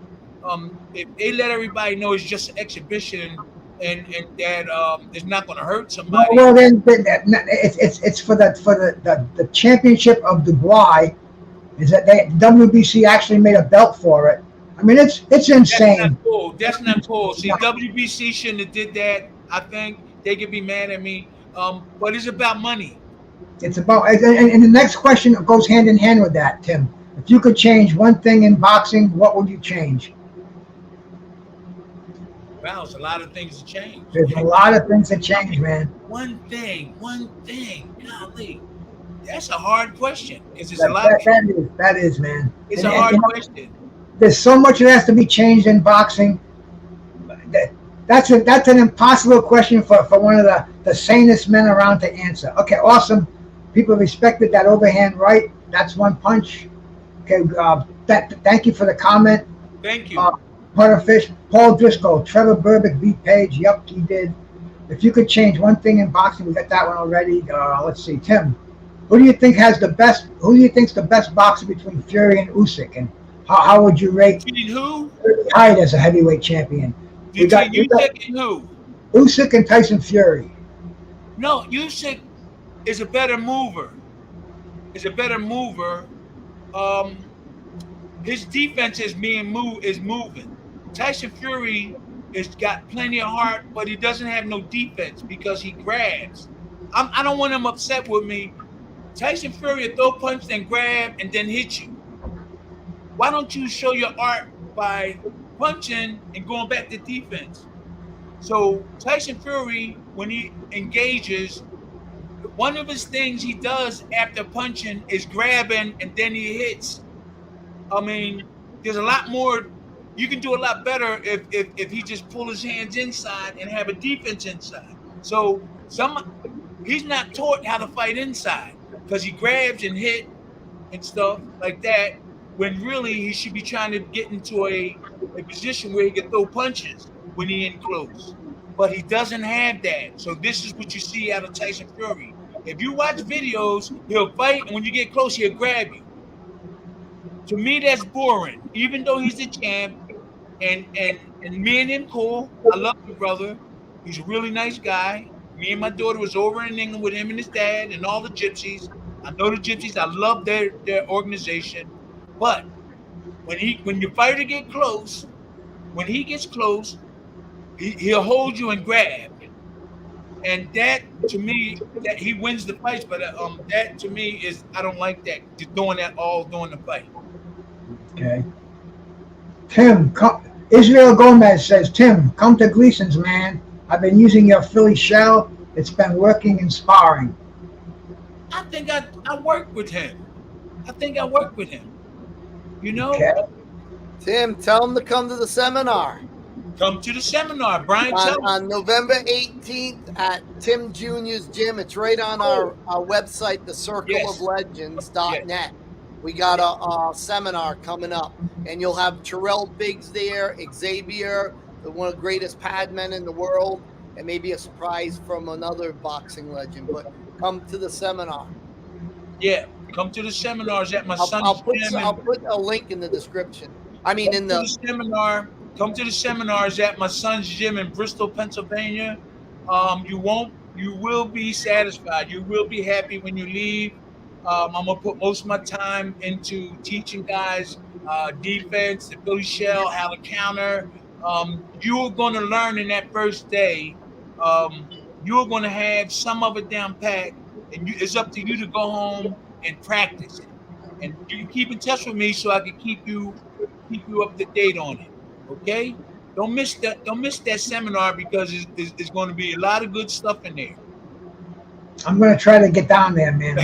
if they let everybody know it's just an exhibition and that it's not going to hurt somebody. Well, then it's for the championship of Dubai. Is that WBC actually made a belt for it? I mean, it's That's insane. not cool. That's not cool. See, WBC shouldn't have did that. I think they could be mad at me. But it's about money. It's about, and the next question goes hand in hand with that, Tim. If you could change one thing in boxing, what would you change? Wow, it's a lot of things to change. There's a lot of things that change, man. One thing. Golly, that's a hard question because it's That, a lot. that is, man. It's And- a hard and question. there's so much that has to be changed in boxing. That's an impossible question for one of the sanest men around to answer. Okay, awesome. People respected that overhand right. That's one punch. Okay, thank you for the comment. Thank you. Butterfish, Paul Driscoll, Trevor Burbick, beat Page. Yep, he did. If you could change one thing in boxing, we got that one already. Let's see, Tim. Who do you think has the best? Who do you think's the best boxer between Fury and Usyk? And how would you rate Between who? Hyde as a heavyweight champion? We got Between Usyk and who? Usyk and Tyson Fury. No, Usyk is a better mover. Is a better mover. His defense is moving. Tyson Fury has got plenty of heart, but he doesn't have no defense because he grabs. I don't want him upset with me. Tyson Fury will throw punch, then grab, and then hit you. Why don't you show your art by punching and going back to defense? So Tyson Fury, when he engages, one of his things he does after punching is grabbing and then he hits. I mean, there's a lot more. You can do a lot better if he just pull his hands inside and have a defense inside. So he's not taught how to fight inside because he grabs and hit and stuff like that. When really he should be trying to get into a position where he can throw punches when he in close. But he doesn't have that. So this is what you see out of Tyson Fury. If you watch videos, he'll fight, and when you get close, he'll grab you. To me, that's boring. Even though he's the champ, and me and him cool. I love your brother. He's a really nice guy. Me and my daughter was over in England with him and his dad and all the gypsies. I know the gypsies. I love their organization. But when your fighter get close, when he gets close, he'll hold you and grab. And that to me, that he wins the fights. But that to me is I don't like that. Just doing that all during the fight. Okay. Tim, Israel Gomez says, Tim, come to Gleason's, man. I've been using your Philly shell. It's been working in sparring. I think I work with him. You know? Okay. Tim, tell them to come to the seminar. Come to the seminar, Brian. On November 18th at Tim Jr.'s gym. It's right on our website, thecircleoflegends.net. We got a seminar coming up, and you'll have Terrell Biggs there, Xavier, one of the greatest pad men in the world, and maybe a surprise from another boxing legend. But come to the seminar. Yeah, come to the seminars at my son's gym. I'll put a link in the description. I mean, in the seminar. Come to the seminars at my son's gym in Bristol, Pennsylvania. You will be satisfied. You will be happy when you leave. I'm gonna put most of my time into teaching guys defense, the Philly shell, how to counter. You're gonna learn in that first day. You're gonna have some of it down pat, and it's up to you to go home and practice it. And you can keep in touch with me so I can keep you up to date on it. Okay? Don't miss that seminar because it's going to be a lot of good stuff in there. I'm gonna try to get down there, man.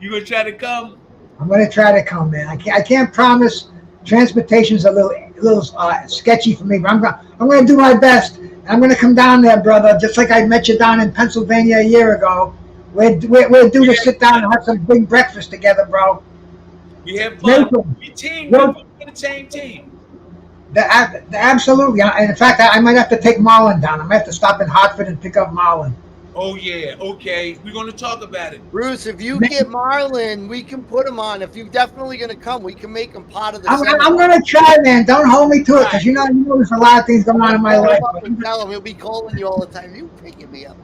You gonna try to come? I'm gonna try to come, man. I can't promise. Transportation's a little sketchy for me, but I'm gonna do my best. I'm gonna come down there, brother. Just like I met you down in Pennsylvania a year ago. We're due to sit down and have some big breakfast together, bro. We have fun. Nathan, We team. yo, We're the same team. absolutely. And in fact, I might have to take Marlon down. I might have to stop in Hartford and pick up Marlon. Oh yeah. Okay. We're gonna talk about it. Bruce, if you get Marlon, we can put him on. If you're definitely going to come, we can make him part of the I'm gonna try, man. Don't hold me to it, because you know there's a lot of things going on in my life. Tell him he'll be calling you all the time. You picking me up.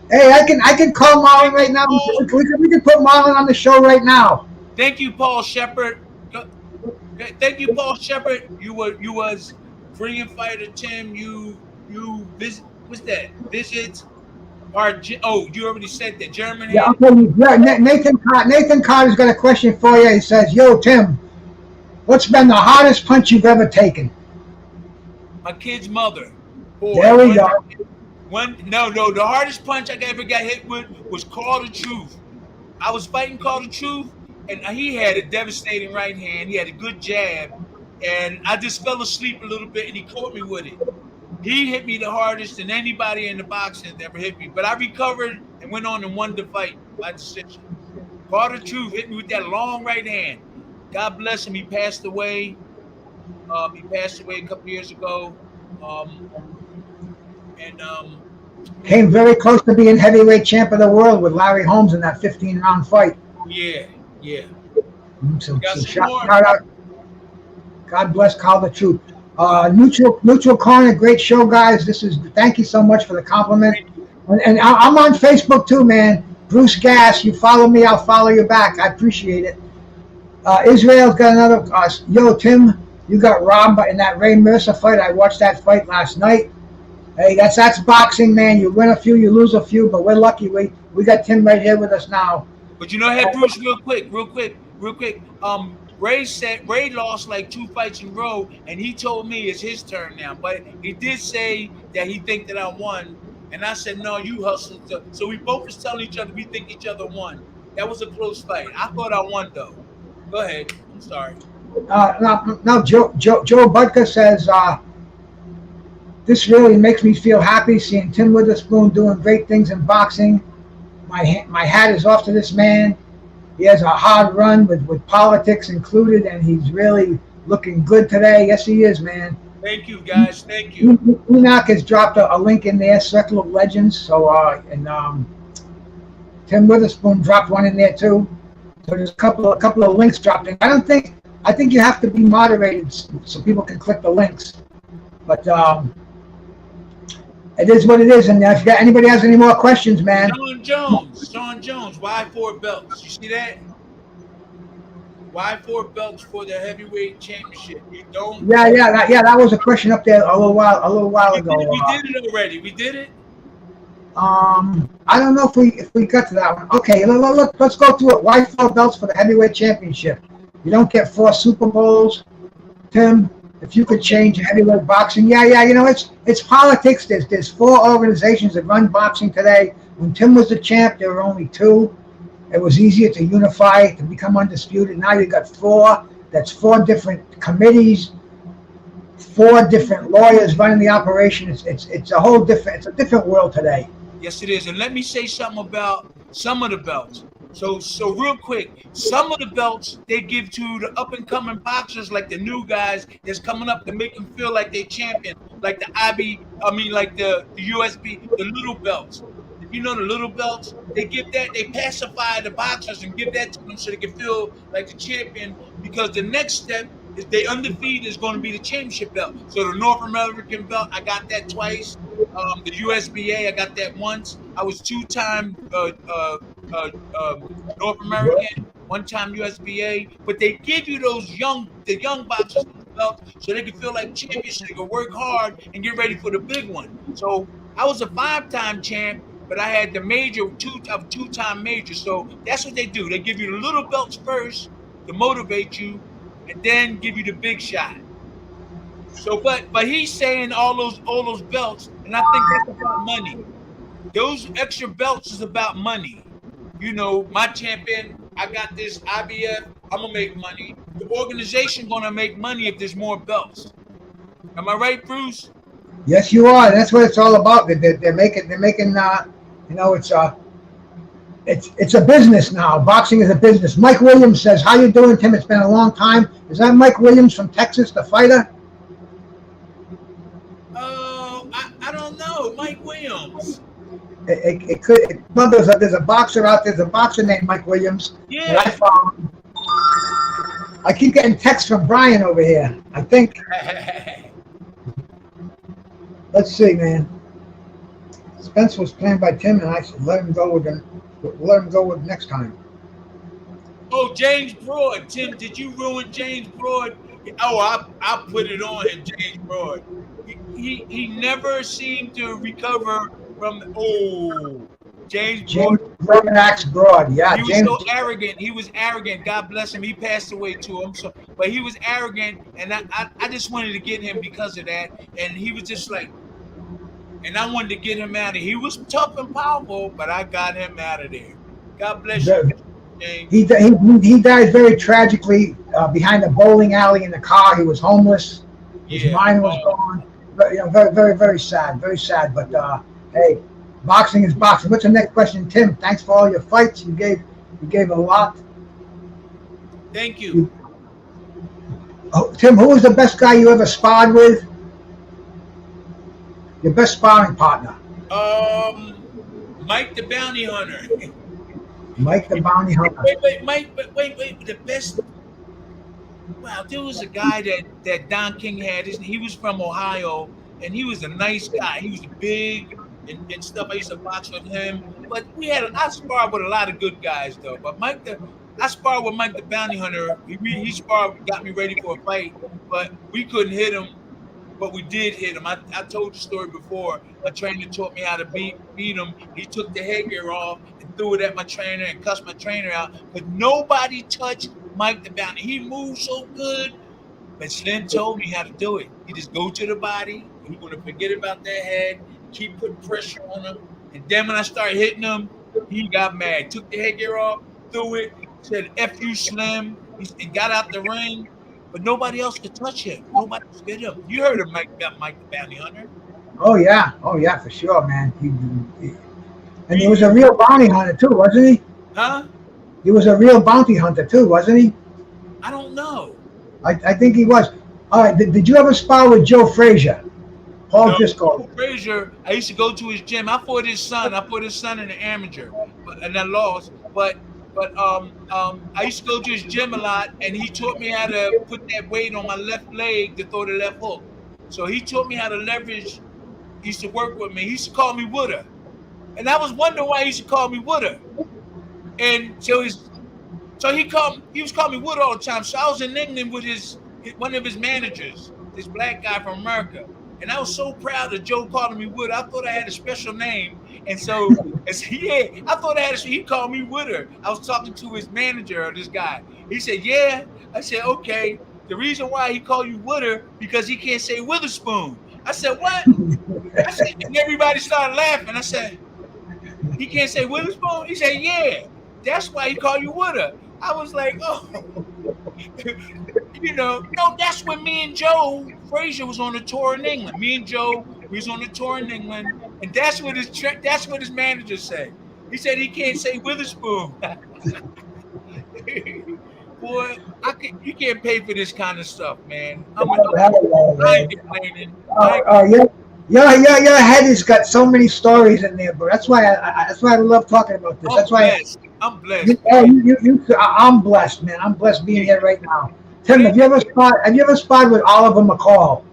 Hey, I can call Marlon right now. We can put Marlon on the show right now. Thank you, Paul Shepard. Thank you, Paul Shepard. You was freedom fighter Tim. You visit. What's that? Visit. You already said that Germany. Yeah, okay. Yeah, Nathan Carter's got a question for you. He says, "Yo, Tim, what's been the hardest punch you've ever taken?" My kid's mother. Boy, There we go. No. The hardest punch I ever got hit with was Call the Truth. I was fighting Call the Truth, and he had a devastating right hand. He had a good jab, and I just fell asleep a little bit, and he caught me with it. He hit me the hardest than anybody in the boxing that ever hit me. But I recovered and went on and won the fight by decision. Call the Truth hit me with that long right hand. God bless him. He passed away. He passed away a couple years ago. Came very close to being heavyweight champ of the world with Larry Holmes in that 15-round fight. Yeah. So shout out. God bless Call the Truth. Neutral Corner, great show, guys. Thank you so much for the compliment. And I'm on Facebook too, man. Bruce Gass, you follow me, I'll follow you back. I appreciate it. Israel's got another. Yo, Tim, you got robbed in that Ray Mercer fight. I watched that fight last night. Hey, that's boxing, man. You win a few, you lose a few, but we're lucky. We got Tim right here with us now. But you know, hey, Bruce, real quick. Ray lost like 2 fights in a row, and he told me it's his turn now. But he did say that he think that I won, and I said no, you hustled. So we both was telling each other we think each other won. That was a close fight. I thought I won though. Go ahead. I'm sorry. No, Joe Budka says this really makes me feel happy seeing Tim Witherspoon doing great things in boxing. My hat is off to this man. He has a hard run with politics included, and he's really looking good today. Yes, he is, man. Thank you, guys. Thank you. Enoch has dropped a link in there, Circle of Legends. So, Tim Witherspoon dropped one in there too. So there's a couple of links dropped in. I think you have to be moderated so people can click the links. But it is what it is. And if anybody has any more questions, man. Sean Jones, why 4 belts? You see that? Why 4 belts for the heavyweight championship? You don't. Yeah. That was a question up there a little while ago. We did it already. We did it. I don't know if we got to that one. Okay, let's go through it. Why 4 belts for the heavyweight championship? You don't get 4 Super Bowls, Tim. If you could change heavyweight boxing, yeah. You know, it's politics. There's 4 organizations that run boxing today. When Tim was the champ, there were only 2. It was easier to unify, to become undisputed. Now you got 4. That's 4 different committees, 4 different lawyers running the operation. It's a whole different. It's a different world today. Yes, it is. And let me say something about some of the belts. So real quick, some of the belts they give to the up and coming boxers, like the new guys that's coming up to make them feel like they champion, like the USB, the little belts. If you know the little belts, they pacify the boxers and give that to them so they can feel like the champion, because the next step is they undefeated is going to be the championship belt. So the North American belt, I got that twice. The USBA, I got that once. I was 2-time North American, 1-time USBA. But they give you the young boxers belts so they can feel like champions, so they can work hard and get ready for the big one. So I was a 5-time champ, but I had the major, 2-time major. So that's what they do. They give you the little belts first to motivate you, and then give you the big shot. So, but he's saying all those belts, and I think that's about money. those extra belts is about money. You know, my champion, I got this IBF, I'm gonna make money. The organization gonna make money if there's more belts. Am I right, Bruce? Yes, you are. That's what it's all about. They're making. You know, it's a business now. Boxing is a business. Mike Williams says, "How you doing, Tim? It's been a long time." Is that Mike Williams from Texas, the fighter? I don't know, Mike Williams. It could. Well, there's a boxer out there. There's a boxer named Mike Williams. Yeah. That I follow. I keep getting texts from Brian over here. I think. Let's see, man. Spence was planned by Tim, and I said let him go with him. Let him go with next time. Oh, James Broad. Tim, did you ruin James Broad? Oh, I put it on him, James Broad. He never seemed to recover from. James Broad. Yeah, he was James. so arrogant. He was arrogant. God bless him. He passed away too. But he was arrogant, and I just wanted to get him because of that. And he was just like, and I wanted to get him out of here. He was tough and powerful, but I got him out of there. God bless you, James. He died very tragically behind a bowling alley in the car. He was homeless. His mind was gone. You know, very, very, very sad. Very sad. But hey. Boxing is boxing. What's the next question, Tim? Thanks for all your fights. You gave a lot. Thank you. Oh, Tim, who was the best guy you ever sparred with? Your best sparring partner? Mike the Bounty Hunter. Mike the Bounty Hunter. Wait. The best. Wow, there was a guy that Don King had. He was from Ohio, and he was a nice guy. He was big. And stuff. I used to box with him, but I sparred with a lot of good guys though. But I sparred with Mike the Bounty Hunter. He sparred, got me ready for a fight, but we couldn't hit him. But we did hit him. I told the story before. My trainer taught me how to beat him. He took the headgear off and threw it at my trainer and cussed my trainer out. But nobody touched Mike the Bounty. He moved so good. But Slim told me how to do it. You just go to the body. You're gonna forget about their head. Keep putting pressure on him, and then when I started hitting him, he got mad. Took the headgear off, threw it, said "F you, Slim," and got out the ring. But nobody else could touch him. Nobody could get him. You heard of Mike the Bounty Hunter? Oh yeah, for sure, man. And he was a real bounty hunter too, wasn't he? Huh? He was a real bounty hunter too, wasn't he? I don't know. I think he was. All right. Did you ever spar with Joe Frazier? Paul Driscoll. Joe Frazier, I used to go to his gym. I fought his son. I put his son in the amateur, and I lost. But I used to go to his gym a lot, and he taught me how to put that weight on my left leg to throw the left hook. So he taught me how to leverage. He used to work with me. He used to call me Wooder, and I was wondering why he used to call me Wooder. And he was calling me Wooder all the time. So I was in England with one of his managers, this black guy from America. And I was so proud of Joe calling me Wood. I thought I had a special name. And so, I thought he called me Wooder. I was talking to his manager, this guy. He said, yeah. I said, okay. The reason why he called you Wooder, because he can't say Witherspoon. I said, what? I said, and everybody started laughing. I said, he can't say Witherspoon? He said, yeah. That's why he called you Wooder. I was like, oh. That's when me and Joe Frazier was on the tour in England. Me and Joe, we was on the tour in England, and that's what his manager said. He said he can't say Witherspoon. Boy, you can't pay for this kind of stuff, man. I ain't complaining. Your head has got so many stories in there, bro. That's why I love talking about this. I'm blessed. I'm blessed, man. I'm blessed being here right now. Tim, have you ever sparred with Oliver McCall?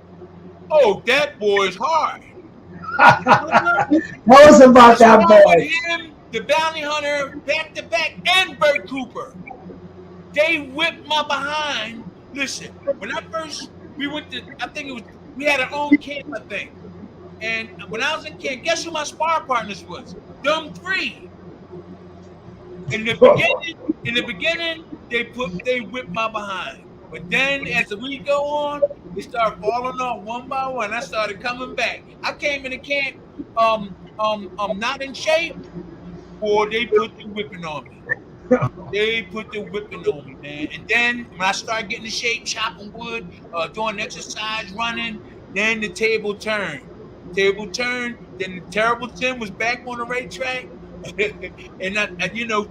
Oh, that boy's hard. Tell us about that boy. Him, the Bounty Hunter, back to back, and Bert Cooper. They whipped my behind. Listen, when we had our own camp, I think. And when I was in camp, guess who my spar partners was? Them three. In the beginning, they whipped my behind. But then as the week go on, they started falling off one by one. I started coming back. I came into camp not in shape, or they put the whipping on me. They put the whipping on me, man. And then when I started getting in shape, chopping wood, doing exercise, running, then the table turned. Table turned. Then the terrible Tim was back on the right track, and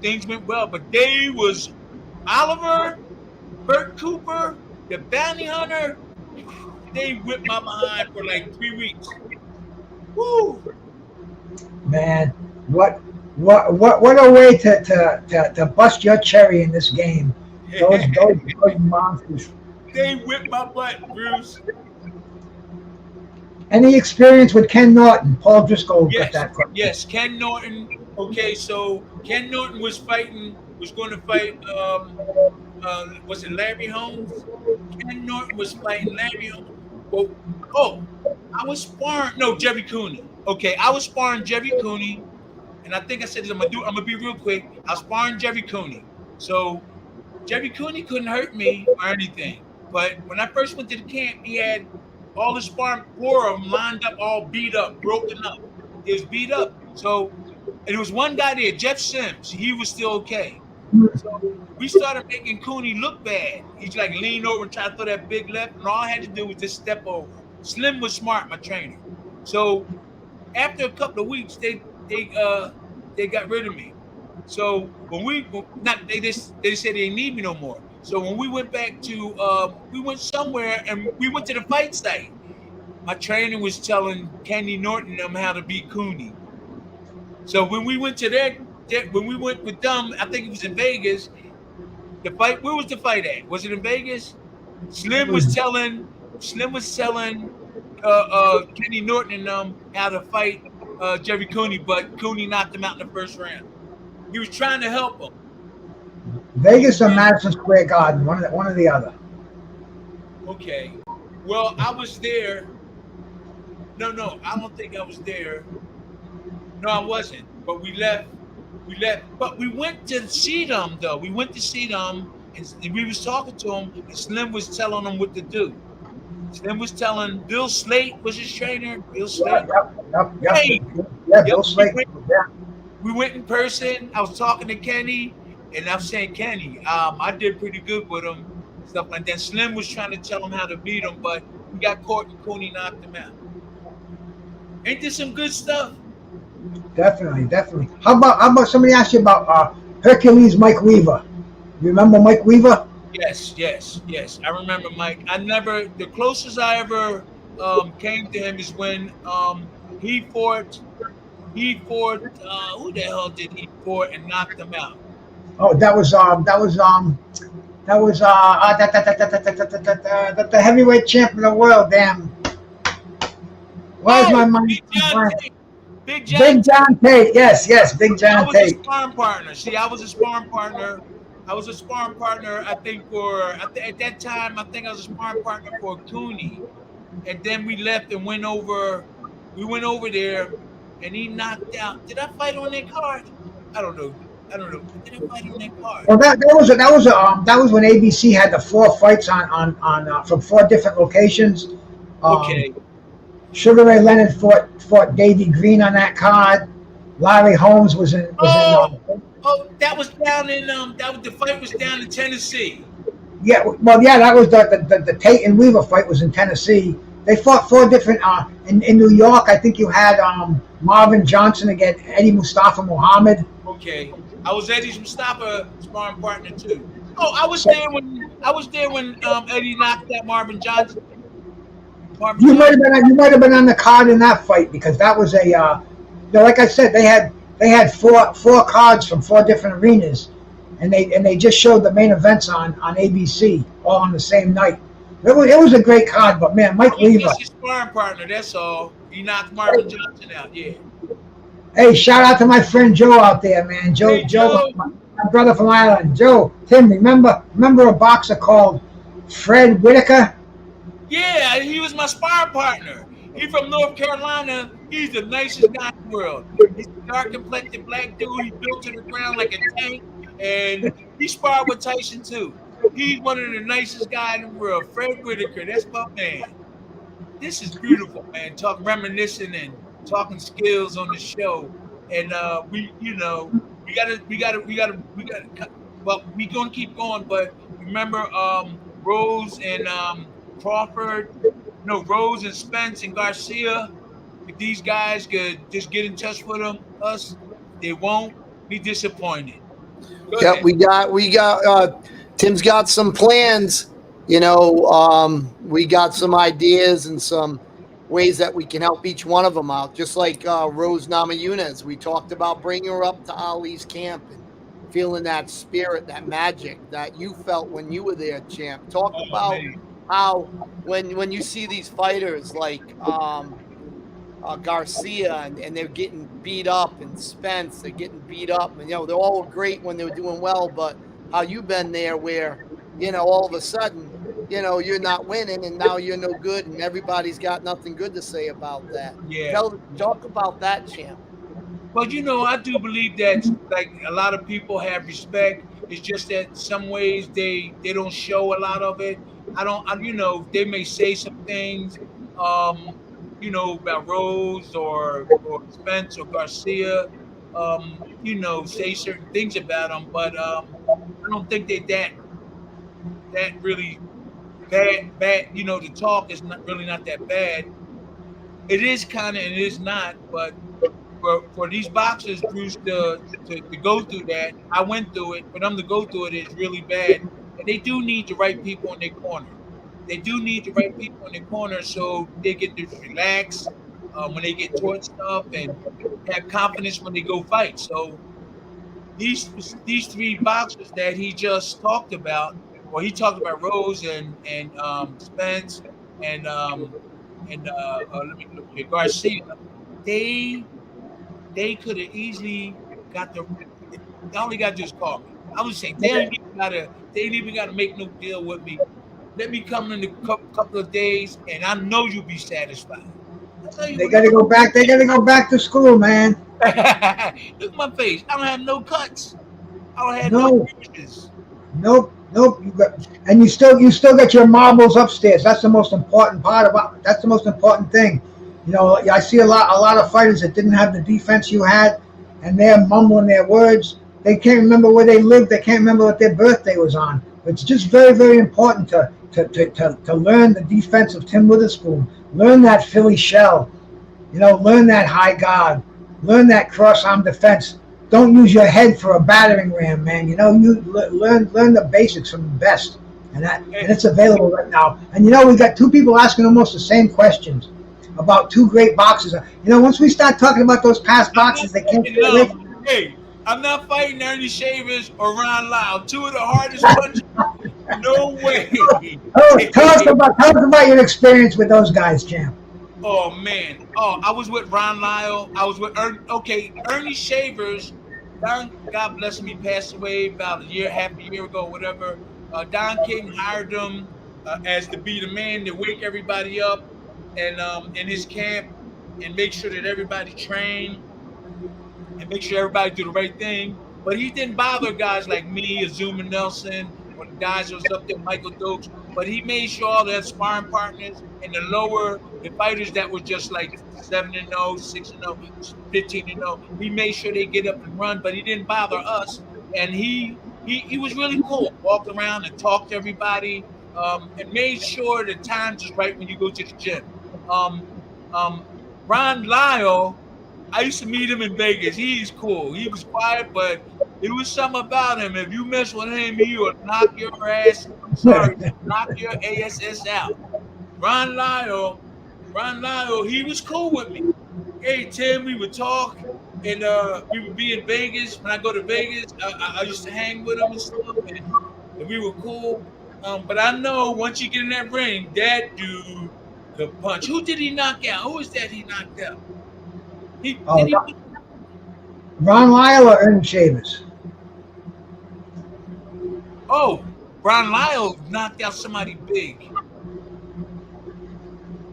things went well. But they was Oliver, Bert Cooper, the bounty hunter. They whipped my behind for like 3 weeks. Woo! Man, what a way to bust your cherry in this game. Those monsters. They whipped my butt, Bruce. Any experience with Ken Norton? Paul Driscoll got Yes, that question. yes. Ken Norton. Okay, so Ken Norton was going to fight. Was it Larry Holmes? Ken Norton was fighting Larry Holmes. Well, I was sparring. No, Jerry Cooney. Okay, I was sparring Jerry Cooney, and I think I said this. I'm gonna be real quick. I was sparring Jerry Cooney. So Jerry Cooney couldn't hurt me or anything. But when I first went to the camp, he had all the sparring, 4 of them lined up, all beat up, broken up. It was beat up. So, and there was one guy there, Jeff Sims. He was still okay. So we started making Cooney look bad. He's like lean over and try to throw that big left, and all I had to do was just step over. Slim was smart, my trainer. So after a couple of weeks, they got rid of me. So when they said they didn't need me no more. So when we went back to we went somewhere and we went to the fight site. My trainer was telling Kenny Norton them how to beat Cooney. So when we went when we went with them, I think it was in Vegas. The fight, where was the fight at? Was it in Vegas? Slim was telling Kenny Norton and them how to fight Jerry Cooney, but Cooney knocked him out in the first round. He was trying to help him. Vegas or Madison Square Garden, one or the other. Okay. Well, I was there. No, I don't think I was there. No, I wasn't. But we left. But we went to see them, though. We went to see them, and we was talking to them, and Slim was telling them what to do. Slim was telling Bill Slate was his trainer. Bill Slate. Yep. Hey, Bill Slate. We went in person. I was talking to Kenny, and I was saying, Kenny, I did pretty good with him. Stuff like that. Slim was trying to tell him how to beat him, but he got caught and Cooney knocked him out. Ain't this some good stuff? Definitely. How about somebody asked you about Hercules Mike Weaver? You remember Mike Weaver? Yes. I remember Mike. The closest I ever came to him is when he fought. Who the hell did he fought and knocked him out? Oh, that was the heavyweight champion of the world. Damn. Where's my mind? Big John Tate. Yes, Big John Tate. I was a sparring partner. See, I was a sparring partner. I think at that time, I think I was a sparring partner for Cooney. And then we left and went over there, and he knocked out. Did I fight on that card? I don't know. Did I fight on that card? Well, that was when ABC had the 4 fights on from 4 different locations. Okay. Sugar Ray Leonard fought Davey Green on that card. Larry Holmes was in. That was down in the fight was down in Tennessee. Yeah, that was the Tate and Weaver fight was in Tennessee. They fought 4 different. In New York, I think you had Marvin Johnson against Eddie Mustafa Muhammad. Okay, I was Eddie Mustafa sparring partner too. Oh, I was there when Eddie knocked out Marvin Johnson. You might have been on the card in that fight because that was like I said, they had four cards from 4 different arenas, and they just showed the main events on ABC all on the same night. It was a great card, but man, Mike Weaver. He's his sparring partner. That's all. He knocked Marvin Johnson out. Yeah. Hey, shout out to my friend Joe out there, man. Joe, my brother from Ireland. Joe, Tim, remember a boxer called Fred Whitaker? Yeah, he was my sparring partner. He's from North Carolina. He's the nicest guy in the world. He's a dark-complected black dude. He built to the ground like a tank, and he sparred with Tyson too. He's one of the nicest guys in the world. Fred Whitaker, that's my man. This is beautiful, man. Reminiscing and talking skills on the show, and we gotta. Well, we gonna keep going, but remember, Rose and Crawford, no, Rose and Spence and Garcia. If these guys could just get in touch with us, they won't be disappointed. Go Yep, ahead. we got Tim's got some plans. We got some ideas and some ways that we can help each one of them out. Just like Rose Namajunas, we talked about bringing her up to Ali's camp and feeling that spirit, that magic that you felt when you were there, champ. Talk about man. how when you see these fighters like Garcia and they're getting beat up, and Spence, they're getting beat up, and they're all great when they were doing well, but how you've been there where all of a sudden you're not winning and now you're no good and everybody's got nothing good to say about that. Yeah. Talk about that, champ. Well, I do believe that like a lot of people have respect. It's just that some ways they don't show a lot of it. They may say some things, about Rose or Spence or Garcia, say certain things about them, but I don't think they that really bad. The talk is not that bad. It is kind of and it is not, but for these boxers, Bruce, to go through that, I went through it. For them to go through it is really bad, and they do need the right people in their corner. They do need the right people in their corner so they get to relax when they get taught stuff and have confidence when they go fight. So these three boxers that he just talked about, well, he talked about Rose and Spence and let me look here, Garcia. They could have easily got the. All they got to just call me. I would say they ain't even gotta make no deal with me. Let me come in a couple of days, and I know you'll be satisfied. They got to go back. They got to go back to school, man. Look at my face. I don't have no cuts. I don't have no bruises. Nope. You still got your marbles upstairs. That's the most important part about. That's the most important thing. I see a lot of fighters that didn't have the defense you had, and they're mumbling their words. They can't remember where they lived. They can't remember what their birthday was on. It's just very, very important to learn the defense of Tim Witherspoon. Learn that Philly shell. Learn that high guard. Learn that cross arm defense. Don't use your head for a battering ram, man. You learn the basics from the best, and it's available right now. And we got two people asking almost the same questions about two great boxers. Once we start talking about those past boxers, they can't get away from it. Hey, I'm not fighting Ernie Shavers or Ron Lyle, two of the hardest punchers. No way. Tell us about your experience with those guys, champ. Oh man. I was with Ron Lyle. I was with Ernie Shavers. God bless him, he passed away about half a year ago, whatever. Don King hired him as to be the man to wake everybody up and in his camp and make sure that everybody trained and make sure everybody do the right thing. But he didn't bother guys like me, Azuma Nelson, or the guys that was up there, Michael Dokes. But he made sure all the sparring partners and the fighters that were just like 7-0, 6-0, 15-0, he made sure they get up and run. But he didn't bother us, and he was really cool. Walked around and talked to everybody, and made sure the times is right when you go to the gym. Ron Lyle, I used to meet him in Vegas. He's cool. He was quiet, but there was something about him. If you mess with him, he will knock your ass. Knock your ass out. Ron Lyle, he was cool with me. Hey Tim, we would talk, and we would be in Vegas. When I go to Vegas, I used to hang with him and stuff, and we were cool. But I know once you get in that ring, that dude could punch. Who did he knock out? Who is that he knocked out? Ron Lyle or Ernie Shavers? Oh, Ron Lyle knocked out somebody big.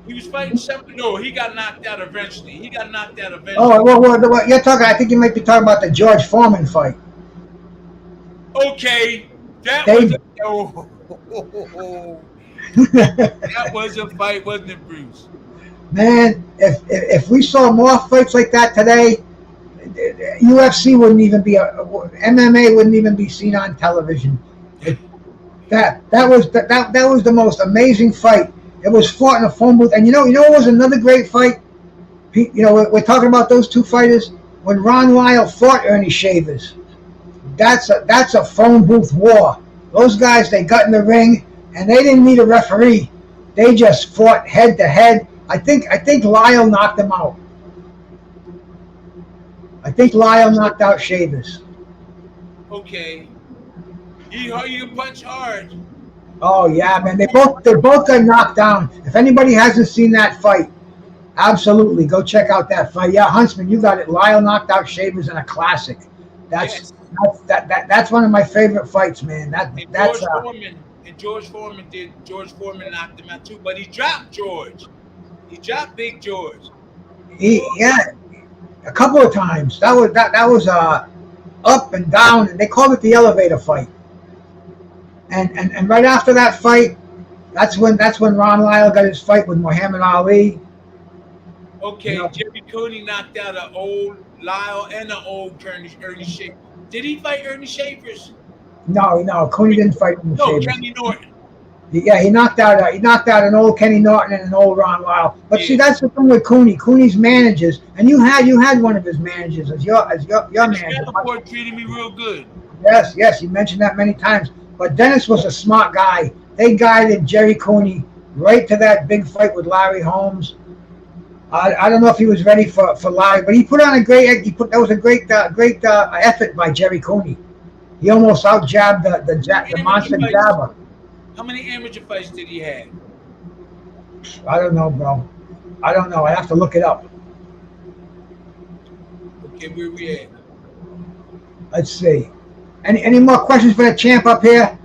He was fighting something. No, he got knocked out eventually. Oh, well, you're talking. I think you might be talking about the George Foreman fight. Okay, that was a fight, wasn't it, Bruce? Man, if we saw more fights like that today, UFC wouldn't even be MMA wouldn't even be seen on television. That was the most amazing fight. It was fought in a phone booth, and it was another great fight. We're talking about those two fighters. When Ron Lyle fought Ernie Shavers, that's a phone booth war. Those guys, they got in the ring and they didn't need a referee. They just fought head to head. I think Lyle knocked him out. I think Lyle knocked out Shavers. Okay. You punch hard. Oh yeah, man. They both got knocked down. If anybody hasn't seen that fight, absolutely go check out that fight. Yeah, Huntsman, you got it. Lyle knocked out Shavers in a classic. That's one of my favorite fights, man. George Foreman knocked him out too, but he dropped George. He dropped Big George. A couple of times. That was up and down, and they called it the elevator fight. And right after that fight, that's when Ron Lyle got his fight with Muhammad Ali. Okay, Jerry Cooney knocked out an old Lyle and an old Ernie Shavers. Did he fight Ernie Shavers? No, Cooney didn't fight Ernie Shavers. No, Kenny Norton. Yeah, he knocked out an old Kenny Norton and an old Ron Lyle. But see, that's the thing with Cooney. Cooney's managers, and you had one of his managers as your manager. Dennis treated me real good. Yes, you mentioned that many times. But Dennis was a smart guy. They guided Jerry Cooney right to that big fight with Larry Holmes. I don't know if he was ready for Larry, but he put on that was a great effort by Jerry Cooney. He almost out-jabbed the monster jabber. How many amateur fights did he have? I don't know, bro. I don't know. I have to look it up. Okay, where we at? Let's see. Any more questions for the champ up here?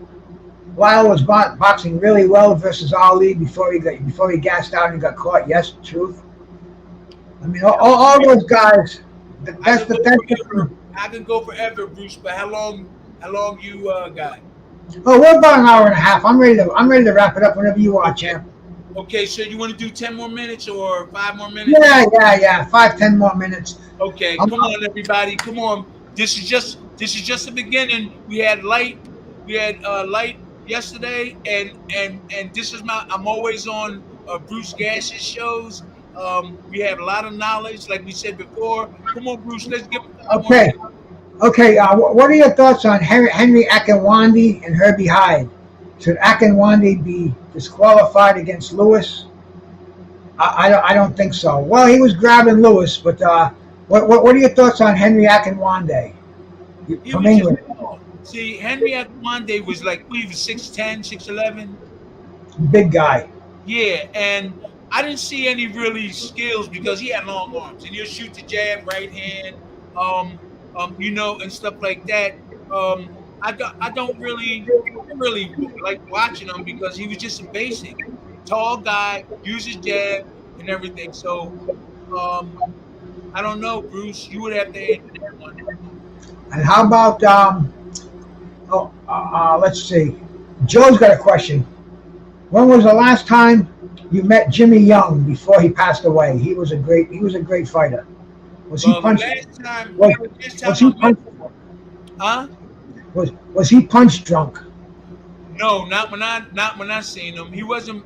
Lyle was boxing really well versus Ali before he gassed out and got caught. Yes, truth. I mean, all those guys. I can go forever, Bruce. But how long you got? Oh, we're about an hour and a half. I'm ready to wrap it up whenever you are, champ. Okay, so you want to do 10 more minutes or 5 more minutes? Yeah. 5-10 more minutes. Okay, come on, everybody. Come on. This is just the beginning. We had light yesterday, and this is I'm always on Bruce Gash's shows. We have a lot of knowledge, like we said before. Come on, Bruce. Let's give. Okay. What are your thoughts on Henry Akinwande and Herbie Hyde? Should Akinwande be disqualified against Lewis? I don't think so. Well, he was grabbing Lewis, but what are your thoughts on Henry Akinwande from England? See, Henry Akinwande was like, he was 6'10", 6'11". Big guy. Yeah, and I didn't see any really skills because he had long arms, and he'll shoot the jab, right hand, and stuff like that. I don't really like watching him because he was just a basic tall guy, uses jab and everything. So I don't know, Bruce. You would have to answer that one. And how about let's see. Joe's got a question. When was the last time you met Jimmy Young before he passed away? He was a great fighter. Was he punch drunk? No, not when I seen him. He wasn't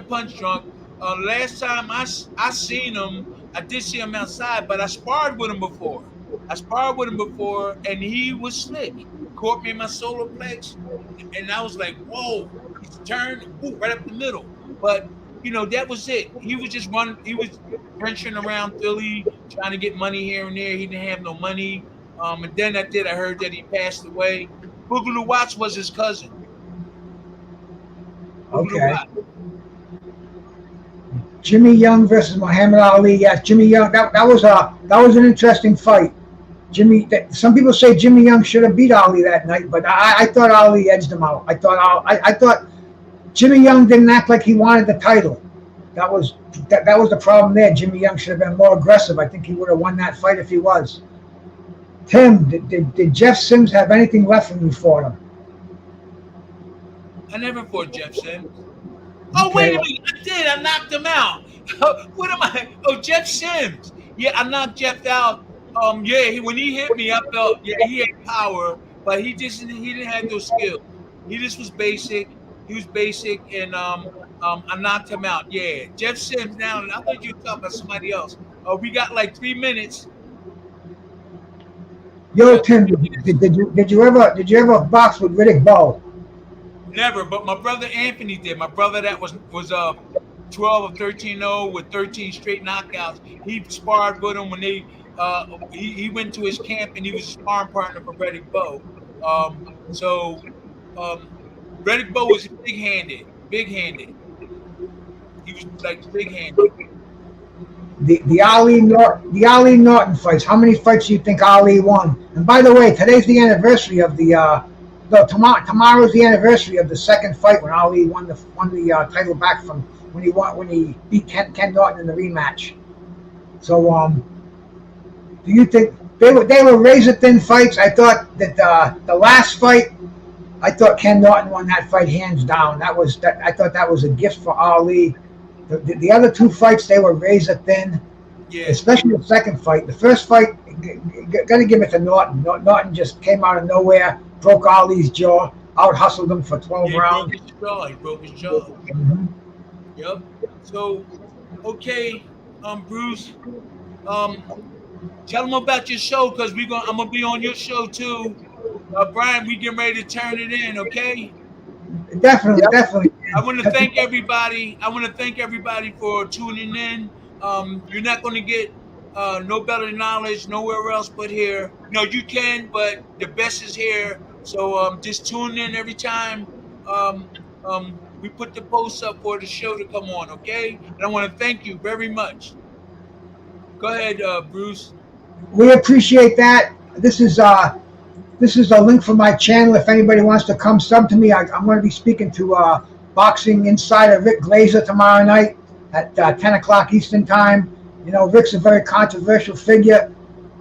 punch drunk. Last time I seen him, I did see him outside, but I sparred with him before. And he was slick. Caught me in my solar plex, and I was like, whoa, he's turned right up the middle. But that was it. He was just he was wrenching around Philly, trying to get money here and there. He didn't have no money. And then I heard that he passed away. Boogaloo Watts was his cousin. Okay. Jimmy Young versus Muhammad Ali. Yes, Jimmy Young. That was an interesting fight. Some people say Jimmy Young should have beat Ali that night, but I thought Ali edged him out. I thought Jimmy Young didn't act like he wanted the title. That was the problem there. Jimmy Young should have been more aggressive. I think he would have won that fight if he was. Tim, did Jeff Sims have anything left when you fought him? I never fought Jeff Sims. Oh, wait a minute. I did. I knocked him out. What am I? Oh, Jeff Sims. Yeah, I knocked Jeff out. When he hit me, I felt he had power, but he didn't have those skills. He just was basic. He was basic, and I knocked him out. Yeah, Jeff Sims. Now I thought you were talking about somebody else. We got like 3 minutes. Yo, Tim, did you ever box with Riddick Bowe? Never, but my brother Anthony did. My brother that was 12 or 13-0 with 13 straight knockouts. He sparred with him when he went to his camp and he was a sparring partner for Riddick Bowe. Riddick Bowe was big-handed. He was like big-handed. The Ali Norton fights. How many fights do you think Ali won? And by the way, today's the anniversary of tomorrow's the anniversary of the second fight when Ali won the title back from when he beat Ken Norton in the rematch. So do you think they were razor thin fights? I thought that the last fight, I thought Ken Norton won that fight hands down. I thought that was a gift for Ali. The other two fights, they were razor thin. Yeah. Especially the second fight. The first fight, gonna give it to Norton. Norton just came out of nowhere, broke Ali's jaw, out hustled him for 12 rounds. He broke his jaw. Mm-hmm. Yep. So, okay, Bruce, tell them about your show because I'm gonna be on your show too. Brian, we getting ready to turn it in, okay? Definitely. I want to thank everybody. For tuning in. You're not going to get no better knowledge nowhere else but here. No, you can, but the best is here. So just tune in every time we put the posts up for the show to come on, okay? And I want to thank you very much. Go ahead, Bruce. We appreciate that. This is a link for my channel. If anybody wants to come sub to me, I'm going to be speaking to Boxing Insider Rick Glazer tomorrow night at 10 o'clock Eastern Time. You know, Rick's a very controversial figure.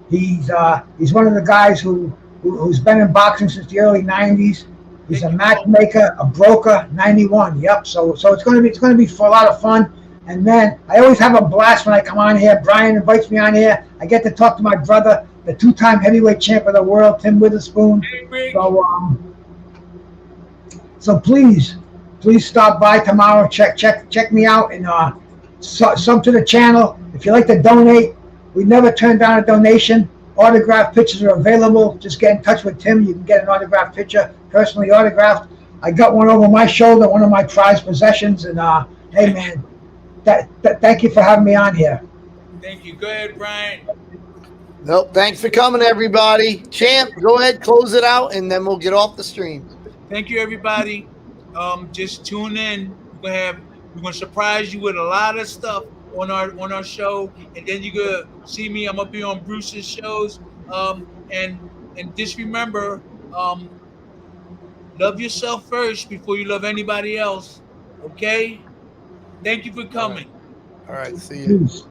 He's one of the guys who's been in boxing since the early 90s. He's a matchmaker, a broker, 91. Yep. So it's going to be for a lot of fun. And then I always have a blast when I come on here. Brian invites me on here. I get to talk to my brother, the two-time heavyweight champ of the world, Tim Witherspoon. So please stop by tomorrow. Check me out and sub to the channel. If you like to donate, we never turn down a donation. Autographed pictures are available. Just get in touch with Tim. You can get an autographed picture, personally autographed. I got one over my shoulder, one of my prized possessions. And hey, man, thank you for having me on here. Thank you. Go ahead, Brian. Nope. Thanks for coming, everybody. Champ, go ahead, close it out, and then we'll get off the stream. Thank you, everybody. Just tune in. We're gonna surprise you with a lot of stuff on our show, and then you're gonna see me. I'm gonna be on Bruce's shows. And just remember, love yourself first before you love anybody else. Okay? Thank you for coming. All right. See you. Peace.